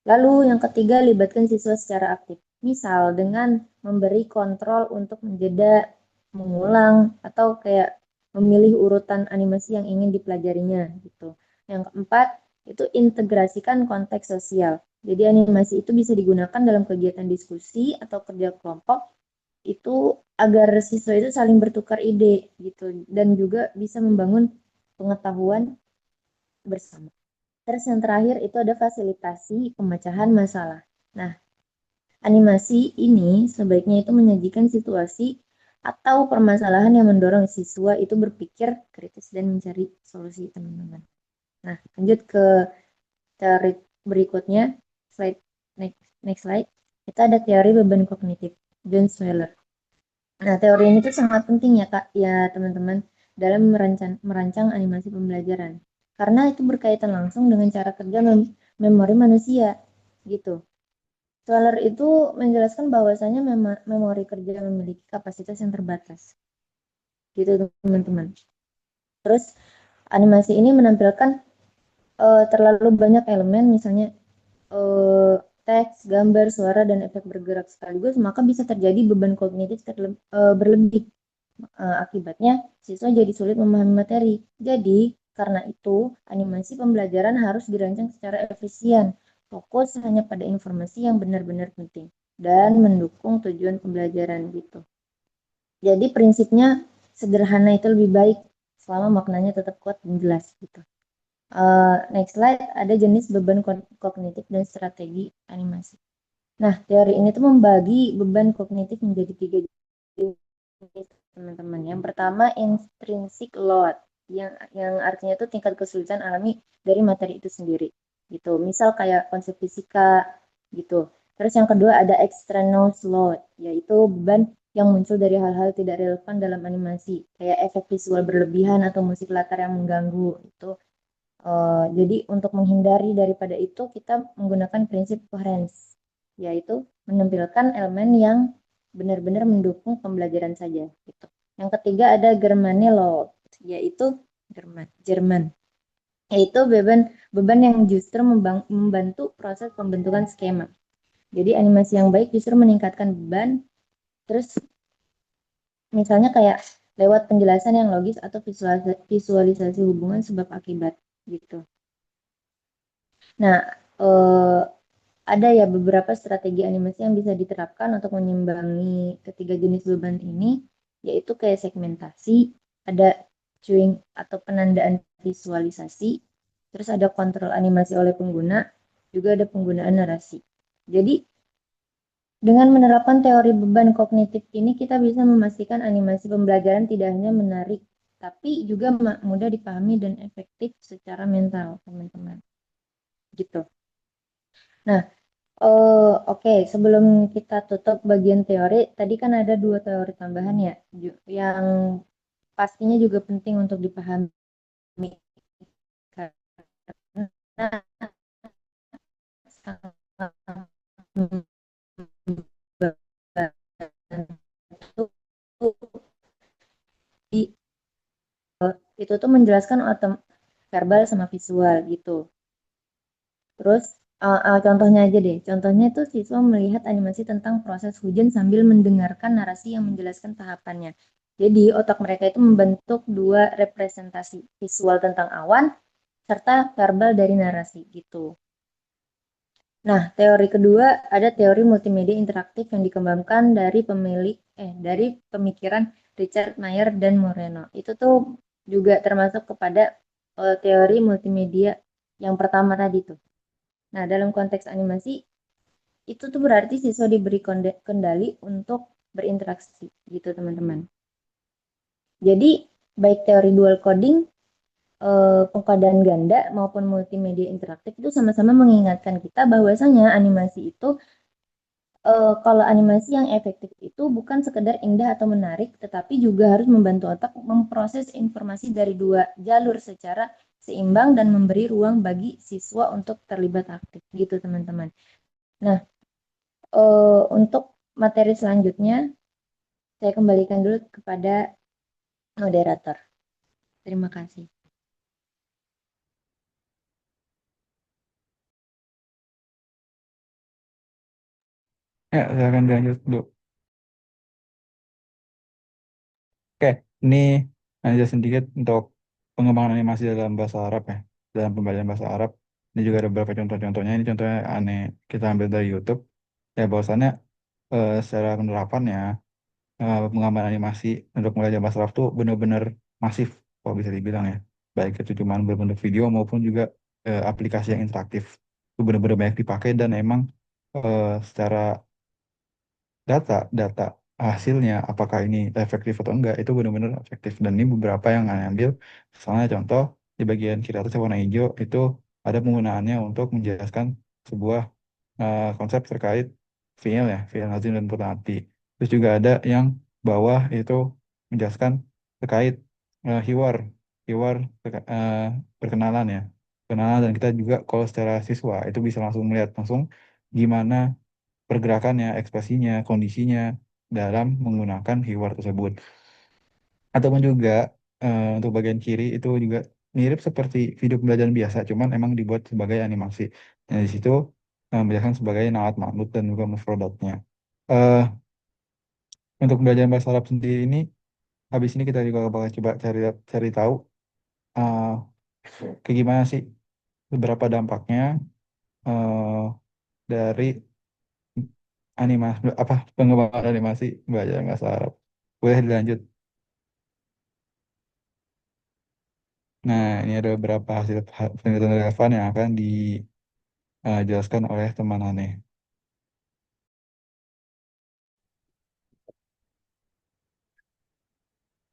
Lalu yang ketiga, libatkan siswa secara aktif. Misal dengan memberi kontrol untuk menjeda, mengulang, atau kayak memilih urutan animasi yang ingin dipelajarinya gitu. Yang keempat, itu integrasikan konteks sosial. Jadi animasi itu bisa digunakan dalam kegiatan diskusi atau kerja kelompok itu agar siswa itu saling bertukar ide gitu dan juga bisa membangun pengetahuan bersama. Terus yang terakhir itu ada fasilitasi pemecahan masalah. Nah, animasi ini sebaiknya itu menyajikan situasi atau permasalahan yang mendorong siswa itu berpikir kritis dan mencari solusi, teman-teman. Nah, lanjut ke teori berikutnya, slide next slide. Kita ada teori beban kognitif, John Sweller. Nah, teori ini tuh sangat penting ya Kak, ya teman-teman, dalam merancang animasi pembelajaran. Karena itu berkaitan langsung dengan cara kerja memori manusia, gitu. Sweller itu menjelaskan bahwasanya memori kerja memiliki kapasitas yang terbatas, gitu teman-teman. Terus animasi ini menampilkan terlalu banyak elemen, misalnya teks, gambar, suara, dan efek bergerak sekaligus, maka bisa terjadi beban kognitif berlebih. Akibatnya, siswa jadi sulit memahami materi. Jadi, karena itu, animasi pembelajaran harus dirancang secara efisien, fokus hanya pada informasi yang benar-benar penting, dan mendukung tujuan pembelajaran gitu. Jadi, prinsipnya sederhana itu lebih baik, selama maknanya tetap kuat dan jelas gitu. Next slide, ada jenis beban kognitif dan strategi animasi. Nah, teori ini tuh membagi beban kognitif menjadi 3 jenis, teman-teman. Yang pertama, intrinsic load, yang artinya itu tingkat kesulitan alami dari materi itu sendiri. Gitu. Misal kayak konsep fisika gitu. Terus yang kedua ada external load, yaitu beban yang muncul dari hal-hal tidak relevan dalam animasi, kayak efek visual berlebihan atau musik latar yang mengganggu. Itu jadi untuk menghindari daripada itu kita menggunakan prinsip coherence, yaitu menampilkan elemen yang benar-benar mendukung pembelajaran saja gitu. Yang ketiga ada Germane Law, yaitu Jerman, yaitu beban yang justru membantu proses pembentukan skema. Jadi animasi yang baik justru meningkatkan beban, terus misalnya kayak lewat penjelasan yang logis atau visualisasi hubungan sebab akibat gitu. Nah, ada ya beberapa strategi animasi yang bisa diterapkan untuk menyimbangi ketiga jenis beban ini, yaitu kayak segmentasi, ada cueing atau penandaan visualisasi, terus ada kontrol animasi oleh pengguna, juga ada penggunaan narasi. Jadi, dengan menerapkan teori beban kognitif ini, kita bisa memastikan animasi pembelajaran tidak hanya menarik, tapi juga mudah dipahami dan efektif secara mental, teman-teman. Gitu. Nah, oke, sebelum kita tutup bagian teori, tadi kan ada 2 teori tambahan ya, yang pastinya juga penting untuk dipahami. Karena itu tuh menjelaskan verbal sama visual gitu. Terus Contohnya aja deh. Contohnya itu siswa melihat animasi tentang proses hujan sambil mendengarkan narasi yang menjelaskan tahapannya. Jadi otak mereka itu membentuk dua representasi visual tentang awan serta verbal dari narasi gitu. Nah, teori kedua ada teori multimedia interaktif yang dikembangkan dari pemikiran Richard Mayer dan Moreno. Itu tuh juga termasuk kepada teori multimedia yang pertama tadi tuh. Nah, dalam konteks animasi itu tuh berarti siswa diberi kendali untuk berinteraksi gitu, teman-teman. Jadi, baik teori dual coding, pengkodaan ganda maupun multimedia interaktif itu sama-sama mengingatkan kita bahwasanya animasi itu kalau animasi yang efektif itu bukan sekedar indah atau menarik, tetapi juga harus membantu otak memproses informasi dari dua jalur secara seimbang dan memberi ruang bagi siswa untuk terlibat aktif gitu, teman-teman. Nah, untuk materi selanjutnya saya kembalikan dulu kepada moderator. Terima kasih. Ya, silakan dilanjut dulu. Oke, ini aja sedikit untuk pengembangan animasi dalam bahasa Arab ya, dalam pembelajaran bahasa Arab. Ini juga ada beberapa contoh-contohnya. Ini contohnya aneh, kita ambil dari YouTube. Ya, bahwasannya secara penerapannya pengembangan animasi untuk belajar bahasa Arab tuh benar-benar masif, kalau bisa dibilang ya. Baik itu cuma berbentuk video maupun juga aplikasi yang interaktif. Itu benar-benar banyak dipakai dan emang secara data hasilnya apakah ini efektif atau enggak itu benar-benar efektif dan ini beberapa yang saya ambil misalnya contoh di bagian kiri atas yang warna hijau itu ada penggunaannya untuk menjelaskan sebuah konsep terkait fiil lazim dan muta'addi. Terus juga ada yang bawah itu menjelaskan terkait hiwar hiwar perkenalan ya perkenalan dan kita juga kalau secara siswa itu bisa langsung melihat langsung gimana pergerakannya, ekspresinya, kondisinya dalam menggunakan keyword tersebut. Ataupun juga untuk bagian kiri itu juga mirip seperti video pembelajaran biasa, cuman emang dibuat sebagai animasi. Nah, di situ menjelaskan sebagai naat manut dan juga mufradatnya. Eh untuk pembelajaran bahasa Arab sendiri ini, habis ini kita juga bakal coba cari cari tahu eh kayak gimana sih beberapa dampaknya eh dari animasi apa pengembangan animasi belajar bahasa Arab. Boleh dilanjut. Nah, ini ada beberapa hasil penelitian relevan yang akan dijelaskan oleh teman Aneh.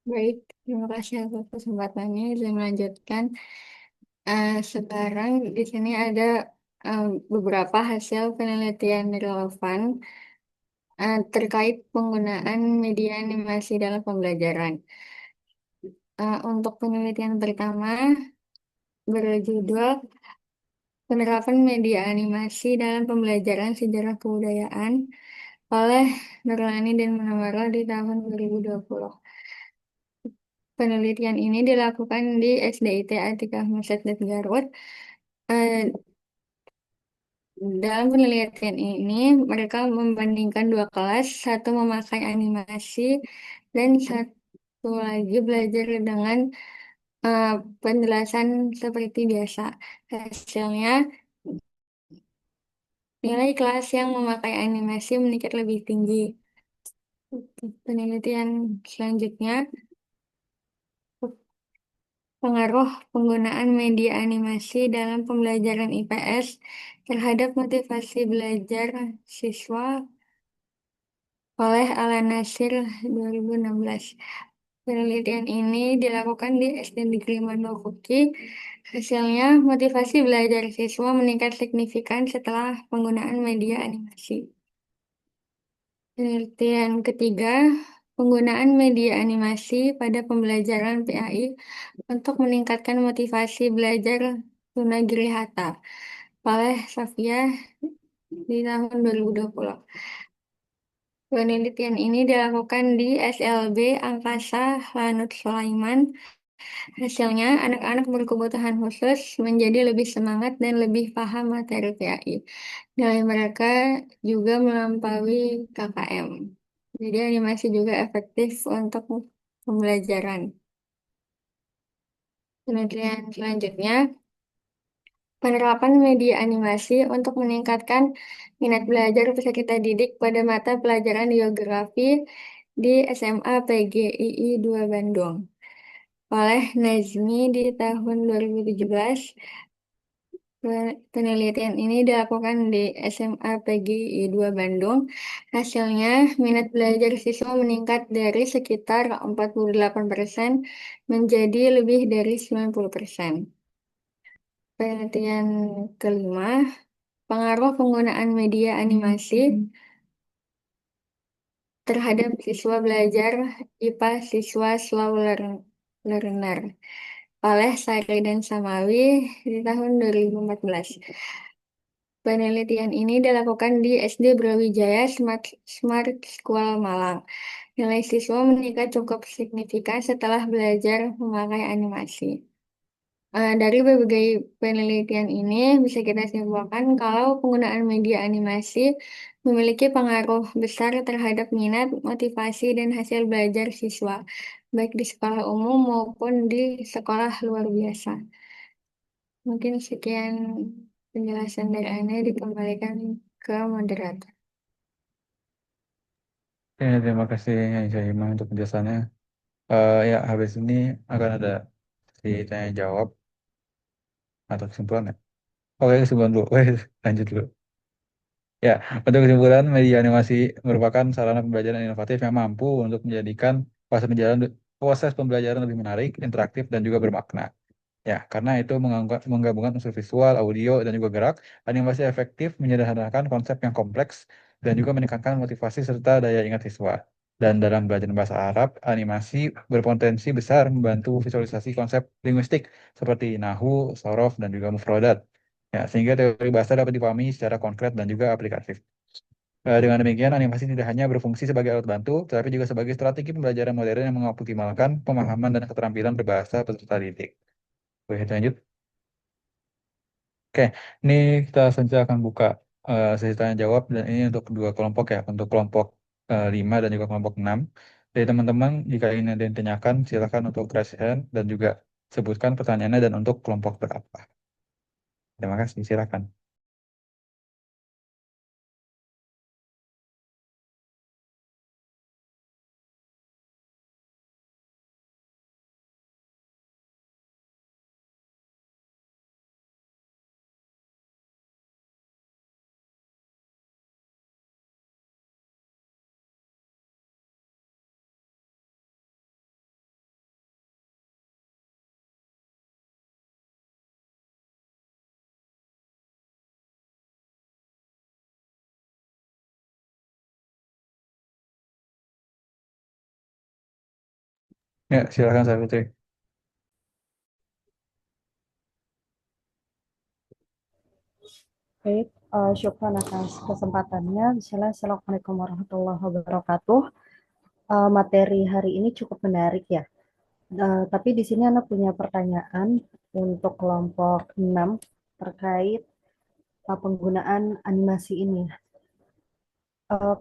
Baik, terima kasih atas kesempatannya. Saya melanjutkan. Sekarang di sini ada beberapa hasil penelitian relevan terkait penggunaan media animasi dalam pembelajaran. Untuk penelitian pertama berjudul Penerapan Media Animasi dalam Pembelajaran Sejarah Kebudayaan oleh Nurlani dan Munawwarah di tahun 2020. Penelitian ini dilakukan di SDIT Atikah Masjid Garut. Eh, Dalam penelitian ini, mereka membandingkan dua kelas, satu memakai animasi dan satu lagi belajar dengan eh, penjelasan seperti biasa. Hasilnya, nilai kelas yang memakai animasi meningkat lebih tinggi. Penelitian selanjutnya, pengaruh penggunaan media animasi dalam pembelajaran IPS terhadap motivasi belajar siswa oleh Alan Nasir 2016. Penelitian ini dilakukan di SD Negeri Mondokuki. Hasilnya, motivasi belajar siswa meningkat signifikan setelah penggunaan media animasi. Penelitian ketiga, penggunaan media animasi pada pembelajaran PAI untuk meningkatkan motivasi belajar tunagrihata oleh Safia di tahun 2020. Penelitian ini dilakukan di SLB Angkasa Lanut Sulaiman Hasilnya, anak-anak berkebutuhan khusus menjadi lebih semangat dan lebih paham materi PAI. Nilai mereka juga melampaui KKM. Jadi animasi juga efektif untuk pembelajaran. Penelitian selanjutnya, penerapan media animasi untuk meningkatkan minat belajar peserta didik pada mata pelajaran geografi di SMA PGII 2 Bandung. Oleh Nazmi di tahun 2017, penelitian ini dilakukan di SMA PGI 2 Bandung. Hasilnya, minat belajar siswa meningkat dari sekitar 48% menjadi lebih dari 90%. Penelitian kelima, pengaruh penggunaan media animasi terhadap siswa belajar IPA siswa slow learner oleh Sari dan Samawi di tahun 2014. Penelitian ini dilakukan di SD Brawijaya Smart School Malang. Nilai siswa meningkat cukup signifikan setelah belajar memakai animasi. Dari berbagai penelitian ini bisa kita simpulkan kalau penggunaan media animasi memiliki pengaruh besar terhadap minat, motivasi, dan hasil belajar siswa, baik di sekolah umum maupun di sekolah luar biasa. Mungkin sekian penjelasan dari Anda, dikembalikan ke moderator. Oke, terima kasih Aisyah Iman untuk penjelasannya. Ya, habis ini akan ada si tanya jawab atau kesimpulan ya. Oke, kesimpulan dulu. Oke, lanjut dulu. Ya, untuk kesimpulan, media animasi merupakan sarana pembelajaran inovatif yang mampu untuk menjadikan proses pembelajaran lebih menarik, interaktif, dan juga bermakna. Ya, karena itu menggabungkan unsur visual, audio, dan juga gerak, animasi efektif menyederhanakan konsep yang kompleks dan juga meningkatkan motivasi serta daya ingat siswa. Dan dalam belajar bahasa Arab, animasi berpotensi besar membantu visualisasi konsep linguistik seperti nahu, sorof, dan juga mufrodat. Ya, sehingga teori bahasa dapat dipahami secara konkret dan juga aplikatif. Dengan demikian, animasi tidak hanya berfungsi sebagai alat bantu, tetapi juga sebagai strategi pembelajaran modern yang mengoptimalkan pemahaman dan keterampilan berbahasa peserta didik. Oke, lanjut. Oke, ini kita saja akan buka sesi tanya jawab dan ini untuk dua kelompok ya, untuk kelompok 5 dan juga kelompok 6. Jadi teman-teman, jika ingin ada yang ditanyakan, silakan untuk raise hand dan juga sebutkan pertanyaannya dan untuk kelompok berapa. Terima kasih, silakan. Ya, silakan saya Putri. Baik, syukran atas kesempatannya. Assalamualaikum warahmatullahi wabarakatuh. Materi hari ini cukup menarik ya. Tapi di sini Anak punya pertanyaan untuk kelompok 6 terkait penggunaan animasi ini.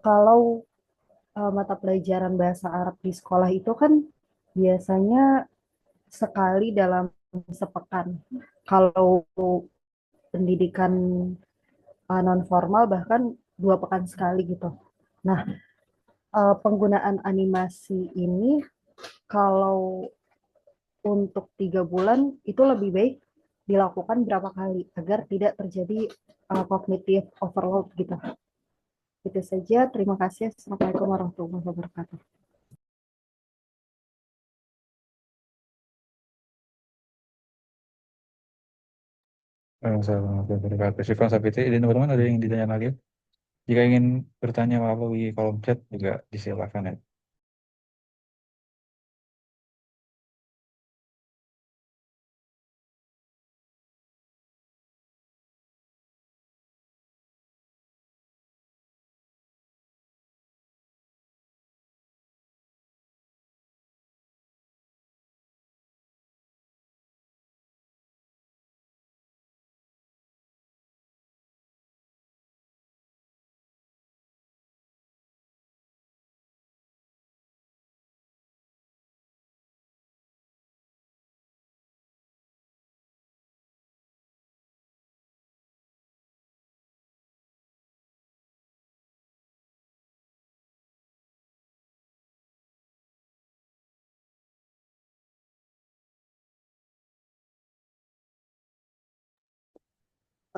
Kalau mata pelajaran bahasa Arab di sekolah itu kan biasanya sekali dalam sepekan. Kalau pendidikan non formal bahkan 2 pekan sekali gitu. Nah, penggunaan animasi ini kalau untuk 3 bulan itu lebih baik dilakukan berapa kali agar tidak terjadi cognitive overload gitu. Itu saja. Terima kasih. Assalamualaikum warahmatullahi wabarakatuh. Assalamualaikum warahmatullahi wabarakatuh. Syukran Sabiti. Ini teman-teman ada yang ditanya lagi? Jika ingin bertanya melalui kolom chat juga disilakan ya.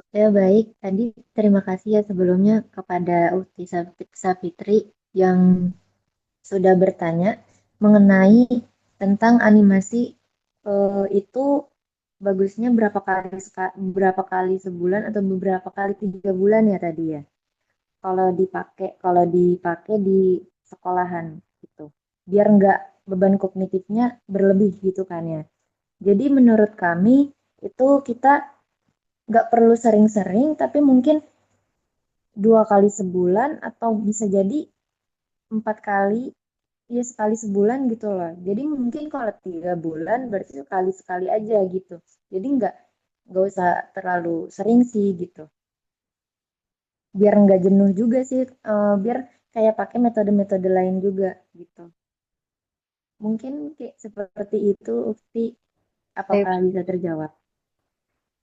Oke, baik. Tadi terima kasih ya sebelumnya kepada Uti Safitri yang sudah bertanya mengenai tentang animasi itu bagusnya berapa kali sebulan atau beberapa kali 3 bulan ya tadi ya. Kalau dipakai di sekolahan gitu. Biar nggak beban kognitifnya berlebih gitu kan ya. Jadi menurut kami itu kita nggak perlu sering-sering, tapi mungkin 2 kali sebulan atau bisa jadi 4 kali, ya sekali sebulan gitu loh. Jadi mungkin kalau 3 bulan berarti sekali sekali aja gitu. Jadi nggak usah terlalu sering sih gitu. Biar nggak jenuh juga sih, biar kayak pakai metode-metode lain juga gitu. Mungkin kayak seperti itu, Ukti. Baik, Apakah bisa terjawab?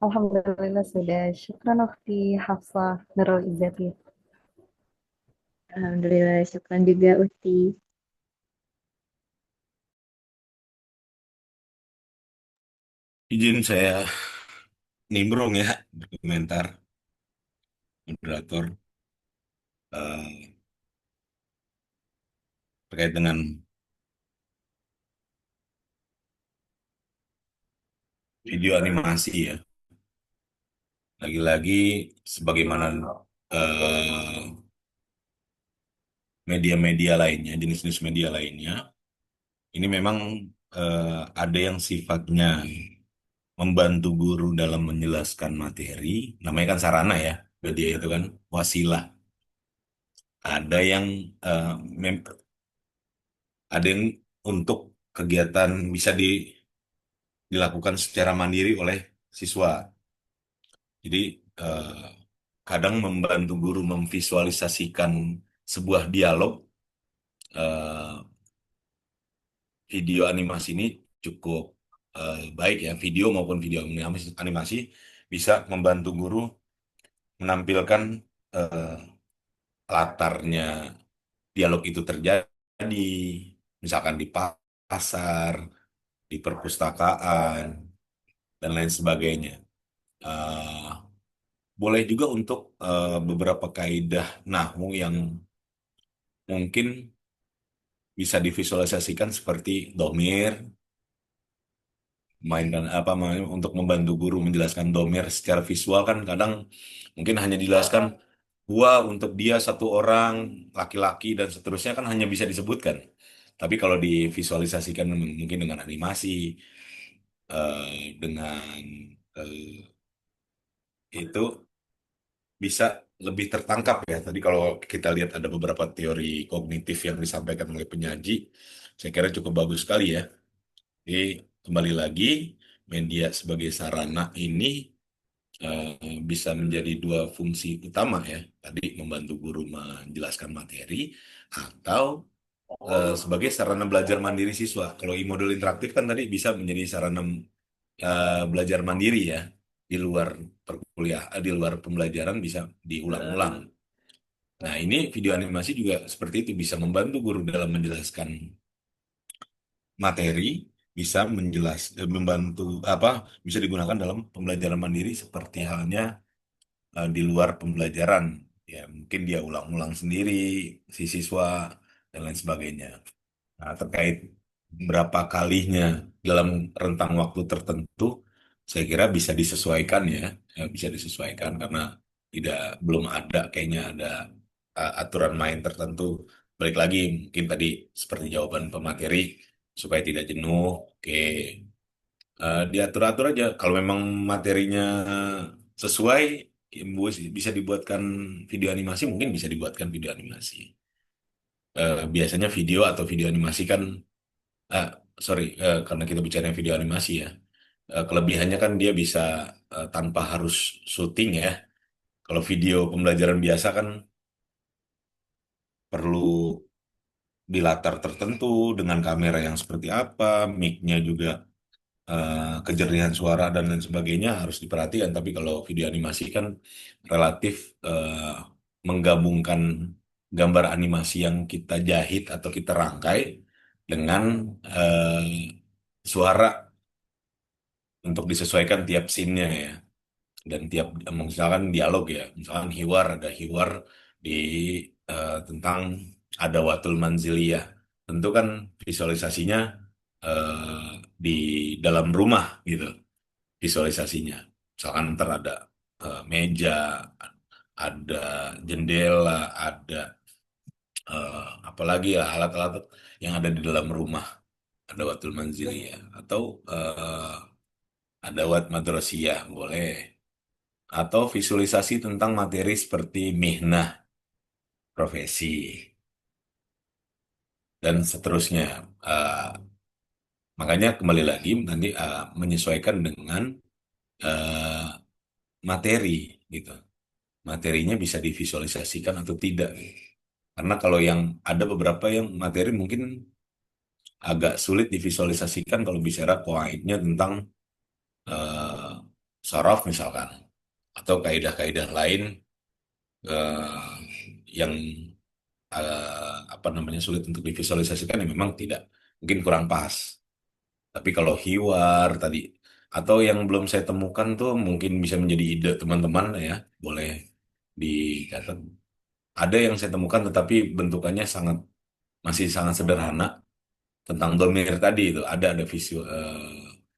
Alhamdulillah sudah. Syukran Ukhti Hafsah Nurul Izzati. Alhamdulillah, syukran juga Ukti. Izin saya nimbrung ya, berkomentar, moderator, eh, terkait dengan video animasi ya. Lagi-lagi sebagaimana eh, media-media lainnya, jenis-jenis media lainnya, ini memang ada yang sifatnya membantu guru dalam menjelaskan materi, namanya kan sarana ya, media itu kan wasilah. Ada yang eh, mem- ada yang untuk kegiatan bisa dilakukan secara mandiri oleh siswa. Jadi eh, kadang membantu guru memvisualisasikan sebuah dialog, eh, video animasi ini cukup baik ya, video maupun video animasi bisa membantu guru menampilkan eh, latarnya dialog itu terjadi, misalkan di pasar, di perpustakaan, dan lain sebagainya. Eh, Boleh juga untuk beberapa kaidah nahwu yang mungkin bisa divisualisasikan seperti domir, mainkan apa namanya untuk membantu guru menjelaskan domir secara visual kan kadang mungkin hanya dijelaskan gua untuk dia satu orang laki-laki dan seterusnya kan hanya bisa disebutkan. Tapi kalau divisualisasikan mungkin dengan animasi, dengan itu bisa lebih tertangkap ya. Tadi kalau kita lihat ada beberapa teori kognitif yang disampaikan oleh penyaji, saya kira cukup bagus sekali ya. Jadi kembali lagi media sebagai sarana ini bisa menjadi dua fungsi utama ya. Tadi membantu guru menjelaskan materi atau sebagai sarana belajar mandiri siswa. Kalau e-modul interaktif kan tadi bisa menjadi sarana belajar mandiri ya di luar di luar pembelajaran bisa diulang-ulang. Nah, ini video animasi juga seperti itu bisa membantu guru dalam menjelaskan materi, bisa membantu apa bisa digunakan dalam pembelajaran mandiri seperti halnya di luar pembelajaran. Ya, mungkin dia ulang-ulang sendiri si siswa dan lain sebagainya. Nah, terkait berapa kalinya dalam rentang waktu tertentu, saya kira bisa disesuaikan ya. Ya, bisa disesuaikan karena tidak belum ada kayaknya ada aturan main tertentu. Balik lagi mungkin tadi seperti jawaban pemateri supaya tidak jenuh. Oke, diatur-atur aja. Kalau memang materinya sesuai, ya, bisa dibuatkan video animasi, mungkin bisa dibuatkan video animasi. Biasanya video atau video animasi kan Ah, sorry, karena kita bicara video animasi ya. Kelebihannya kan dia bisa tanpa harus syuting ya. Kalau video pembelajaran biasa kan perlu di latar tertentu dengan kamera yang seperti apa, mic-nya juga kejernihan suara dan lain sebagainya harus diperhatikan. Tapi kalau video animasi kan relatif menggabungkan gambar animasi yang kita jahit atau kita rangkai dengan suara untuk disesuaikan tiap scene-nya ya. Dan tiap misalkan dialog ya, misalkan hiwar, ada hiwar di tentang ada watul manziliyah. Tentu kan visualisasinya di dalam rumah gitu, visualisasinya. Misalkan ntar ada meja, ada jendela, ada apalagi ya alat-alat yang ada di dalam rumah, ada watul manziliyah atau ada wat madrasiyah boleh, atau visualisasi tentang materi seperti mihnah, profesi, dan seterusnya. Eh, Makanya kembali lagi nanti menyesuaikan dengan eh, materi gitu. Materinya bisa divisualisasikan atau tidak. Karena kalau yang ada beberapa yang materi mungkin agak sulit divisualisasikan kalau bicara kuaidnya tentang eh, sorof misalkan, atau kaidah-kaidah lain yang apa namanya sulit untuk divisualisasikan ya memang tidak mungkin kurang pas. Tapi kalau hiwar tadi atau yang belum saya temukan tuh mungkin bisa menjadi ide teman-teman ya, boleh dicatat. Ada yang saya temukan tetapi bentukannya masih sangat sederhana tentang domir tadi itu ada visual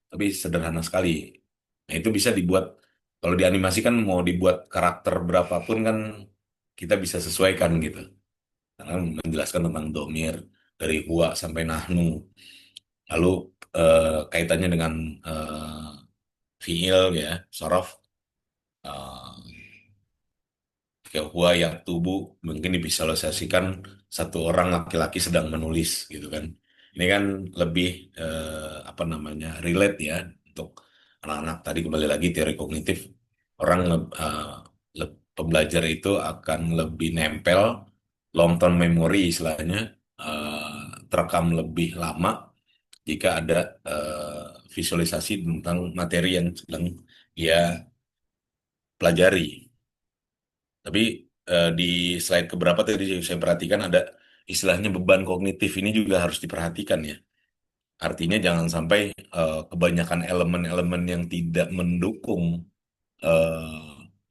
tapi sederhana sekali. Nah, itu bisa dibuat kalau dianimasikan mau dibuat karakter berapapun kan kita bisa sesuaikan gitu. Karena menjelaskan tentang domir dari huwa sampai nahnu. Lalu kaitannya dengan fiil ya, sorof, huwa yang tubuh mungkin divisualisasikan satu orang laki-laki sedang menulis gitu kan. Ini kan lebih apa namanya relate ya untuk anak-anak tadi kembali lagi teori kognitif orang pembelajar itu akan lebih nempel long term memory istilahnya terekam lebih lama jika ada visualisasi tentang materi yang sedang dia pelajari. Tapi di slide keberapa tadi saya perhatikan ada istilahnya beban kognitif ini juga harus diperhatikan ya. Artinya jangan sampai kebanyakan elemen-elemen yang tidak mendukung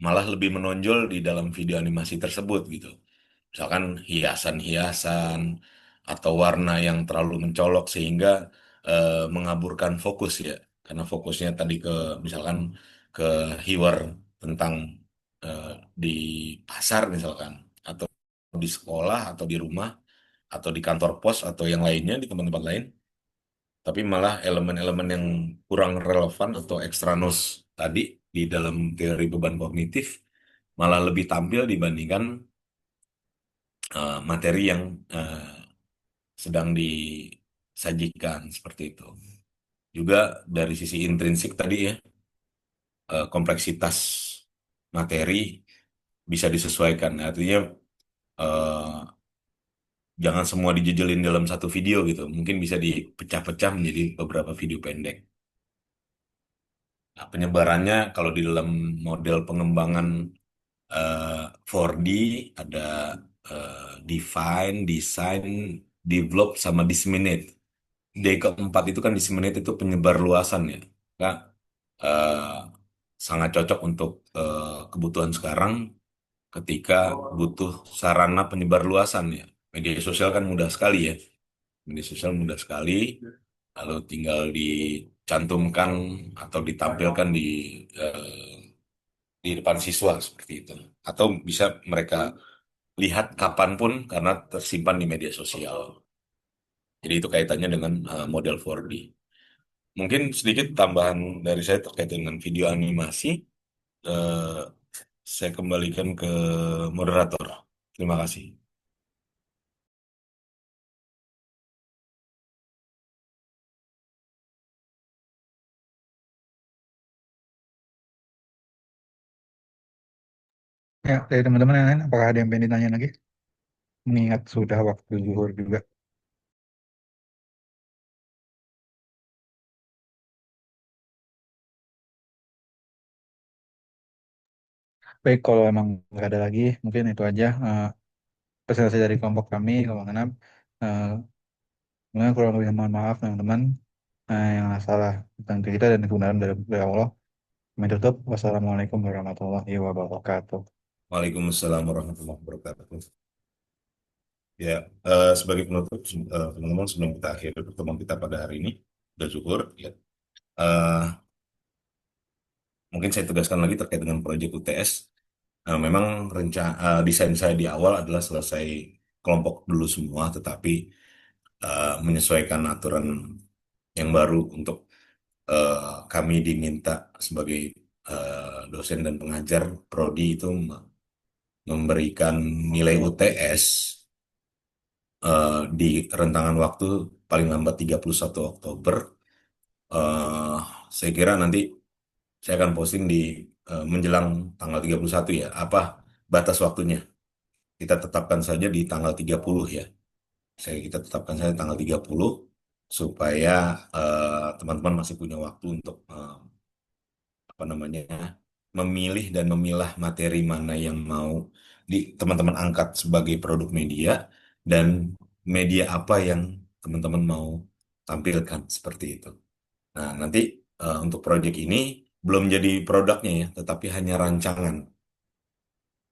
malah lebih menonjol di dalam video animasi tersebut gitu. Misalkan hiasan-hiasan atau warna yang terlalu mencolok sehingga mengaburkan fokus ya. Karena fokusnya tadi ke misalkan ke hiwar tentang eh, di pasar misalkan atau di sekolah atau di rumah atau di kantor pos atau yang lainnya di tempat-tempat lain, tapi malah elemen-elemen yang kurang relevan atau ekstranus tadi di dalam teori beban kognitif malah lebih tampil dibandingkan materi yang sedang disajikan seperti itu. Juga dari sisi intrinsik tadi ya, kompleksitas materi bisa disesuaikan. Artinya eh, jangan semua dijejelin dalam satu video gitu. Mungkin bisa dipecah-pecah menjadi beberapa video pendek. Nah, penyebarannya kalau di dalam model pengembangan 4D ada define, design, develop, sama disseminate. D keempat itu kan disseminate itu penyebar luasan ya. Nah, eh, sangat cocok untuk kebutuhan sekarang ketika butuh sarana penyebar luasan ya. Media sosial kan mudah sekali ya. Media sosial mudah sekali. Lalu tinggal dicantumkan atau ditampilkan di depan siswa seperti itu. Atau bisa mereka lihat kapanpun karena tersimpan di media sosial. Jadi itu kaitannya dengan model 4D. Mungkin sedikit tambahan dari saya terkait dengan video animasi. Eh, saya kembalikan ke moderator. Terima kasih. Ya, dari teman-teman yang lain, apakah ada yang pengen ditanya lagi? Mengingat sudah waktu zuhur juga. Baik, kalau emang nggak ada lagi, mungkin itu aja presentasi dari kelompok kami, kelompok 6. Eh, Kemudian kurang lebih mohon maaf teman-teman yang salah tentang kita dan kebenaran dari Allah. Kami tutup. Wassalamualaikum warahmatullahi wabarakatuh. Waalaikumsalam warahmatullahi wabarakatuh. Ya, sebagai penutup, teman-teman sebelum kita akhiri pertemuan kita pada hari ini, udah syukur. Ya. Eh, Mungkin saya tegaskan lagi terkait dengan proyek UTS. Memang desain saya di awal adalah selesai kelompok dulu semua, tetapi menyesuaikan aturan yang baru untuk kami diminta sebagai dosen dan pengajar prodi itu memberikan nilai UTS di rentangan waktu paling lambat 31 Oktober. Eh, saya kira nanti saya akan posting di menjelang tanggal 31 ya. Apa batas waktunya? Kita tetapkan saja di tanggal 30 ya. Kita tetapkan saja tanggal 30 supaya teman-teman masih punya waktu untuk apa namanya memilih dan memilah materi mana yang mau teman-teman angkat sebagai produk media dan media apa yang teman-teman mau tampilkan seperti itu. Nah, nanti untuk proyek ini belum jadi produknya ya, tetapi hanya rancangan.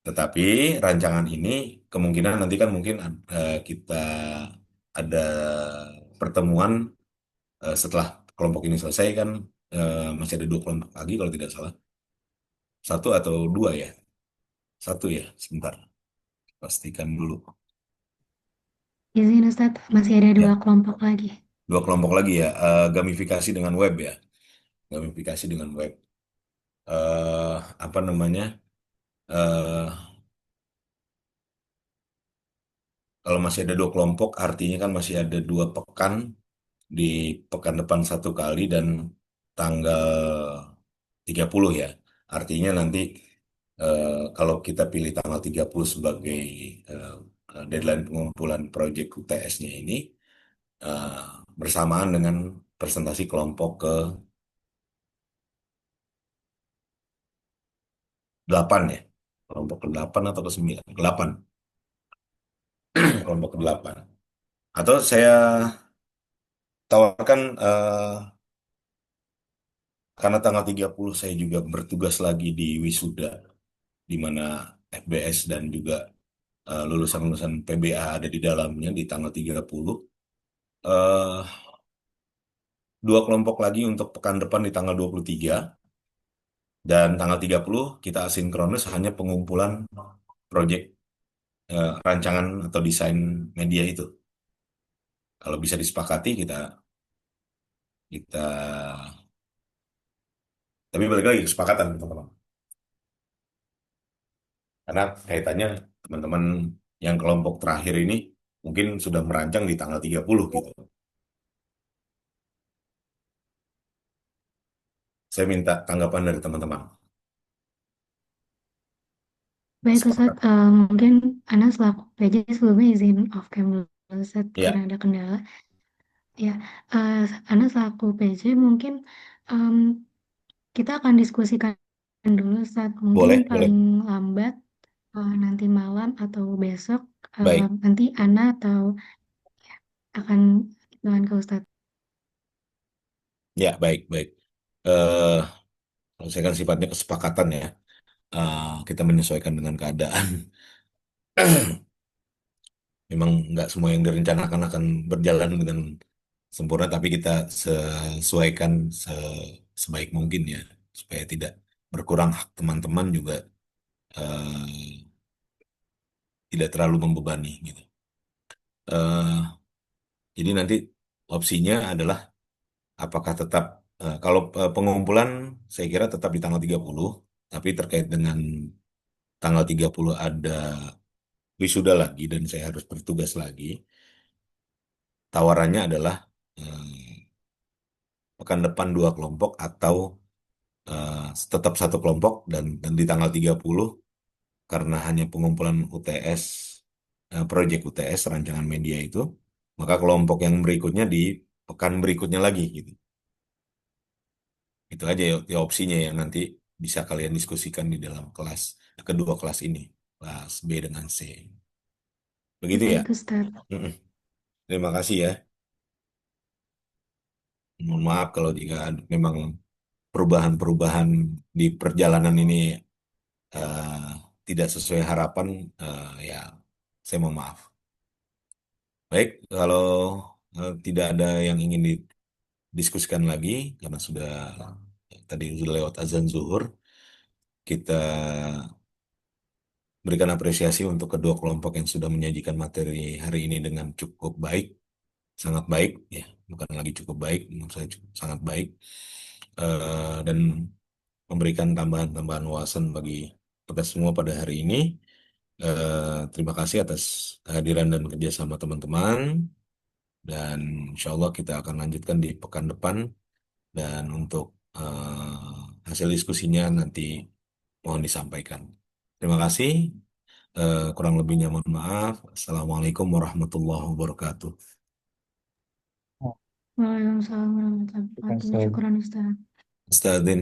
Tetapi rancangan ini kemungkinan nanti kan mungkin kita ada pertemuan setelah kelompok ini selesai kan masih ada dua kelompok lagi kalau tidak salah. Satu atau dua ya? Satu ya, sebentar. Pastikan dulu. Izin Ustadz, masih ada dua Ya, kelompok lagi. dua kelompok lagi ya. Gamifikasi dengan web ya. Gamifikasi dengan web. eh Apa namanya? eh Kalau masih ada dua kelompok, artinya kan masih ada 2 pekan di pekan depan satu kali dan tanggal 30 ya. Artinya nanti kalau kita pilih tanggal 30 sebagai eh, deadline pengumpulan proyek UTS-nya ini eh, bersamaan dengan presentasi kelompok ke-8 ya. Kelompok ke-8 atau ke-9? Ke-8. Kelompok ke-8. Atau saya tawarkan karena tanggal 30 saya juga bertugas lagi di wisuda di mana FBS dan juga lulusan-lulusan PBA ada di dalamnya di tanggal 30. eh 2 kelompok lagi untuk pekan depan di tanggal 23 dan tanggal 30 kita asinkronus hanya pengumpulan proyek rancangan atau desain media itu. Kalau bisa disepakati kita kita tapi balik lagi kesepakatan teman-teman. Karena kaitannya teman-teman yang kelompok terakhir ini mungkin sudah merancang di tanggal 30 gitu. Saya minta tanggapan dari teman-teman. Baik Sepakat. Ustadz, mungkin Ana selaku PJ sebelumnya izin off cam dulu Ustadz Ya, karena ada kendala. Ya, Ana selaku PJ mungkin em, kita akan diskusikan dulu Ustadz. Mungkin boleh, boleh. paling lambat nanti malam atau besok Baik. nanti Ana atau akan dengan ke Ustadz. Ya, baik, baik. Eh, Kalau saya kan sifatnya kesepakatan ya. Kita menyesuaikan dengan keadaan. Memang nggak semua yang direncanakan akan berjalan dengan sempurna, tapi kita sesuaikan sebaik mungkin ya, supaya tidak berkurang hak teman-teman juga tidak terlalu membebani gitu. Eh, jadi nanti opsinya adalah apakah tetap kalau pengumpulan saya kira tetap di tanggal 30, tapi terkait dengan tanggal 30 ada wisuda lagi dan saya harus bertugas lagi. Tawarannya adalah pekan depan 2 kelompok atau eh, tetap satu kelompok dan di tanggal 30 karena hanya pengumpulan UTS, proyek UTS rancangan media itu, maka kelompok yang berikutnya di pekan berikutnya lagi gitu. Itu aja ya, ya opsinya yang nanti bisa kalian diskusikan di dalam kelas kedua kelas ini, kelas B dengan C. Begitu ya. Baik Ustadz. Mm-mm. Terima kasih ya. Mohon maaf kalau jika memang perubahan-perubahan di perjalanan ini eh, tidak sesuai harapan, ya saya mohon maaf. Baik, kalau tidak ada yang ingin didiskusikan lagi karena sudah tadi sudah lewat azan zuhur, kita berikan apresiasi untuk kedua kelompok yang sudah menyajikan materi hari ini dengan cukup baik, sangat baik, ya, bukan lagi cukup baik, menurut saya sangat baik, dan memberikan tambahan-tambahan wawasan bagi kita semua pada hari ini. Terima kasih atas kehadiran dan kerjasama teman-teman, dan insya Allah kita akan lanjutkan di pekan depan, dan untuk hasil diskusinya nanti mohon disampaikan. Terima kasih. Kurang lebihnya mohon maaf. Assalamualaikum warahmatullahi wabarakatuh. Waalaikumsalam warahmatullahi wabarakatuh. Ustaz. Syukuran Ustaz. Ustadzin.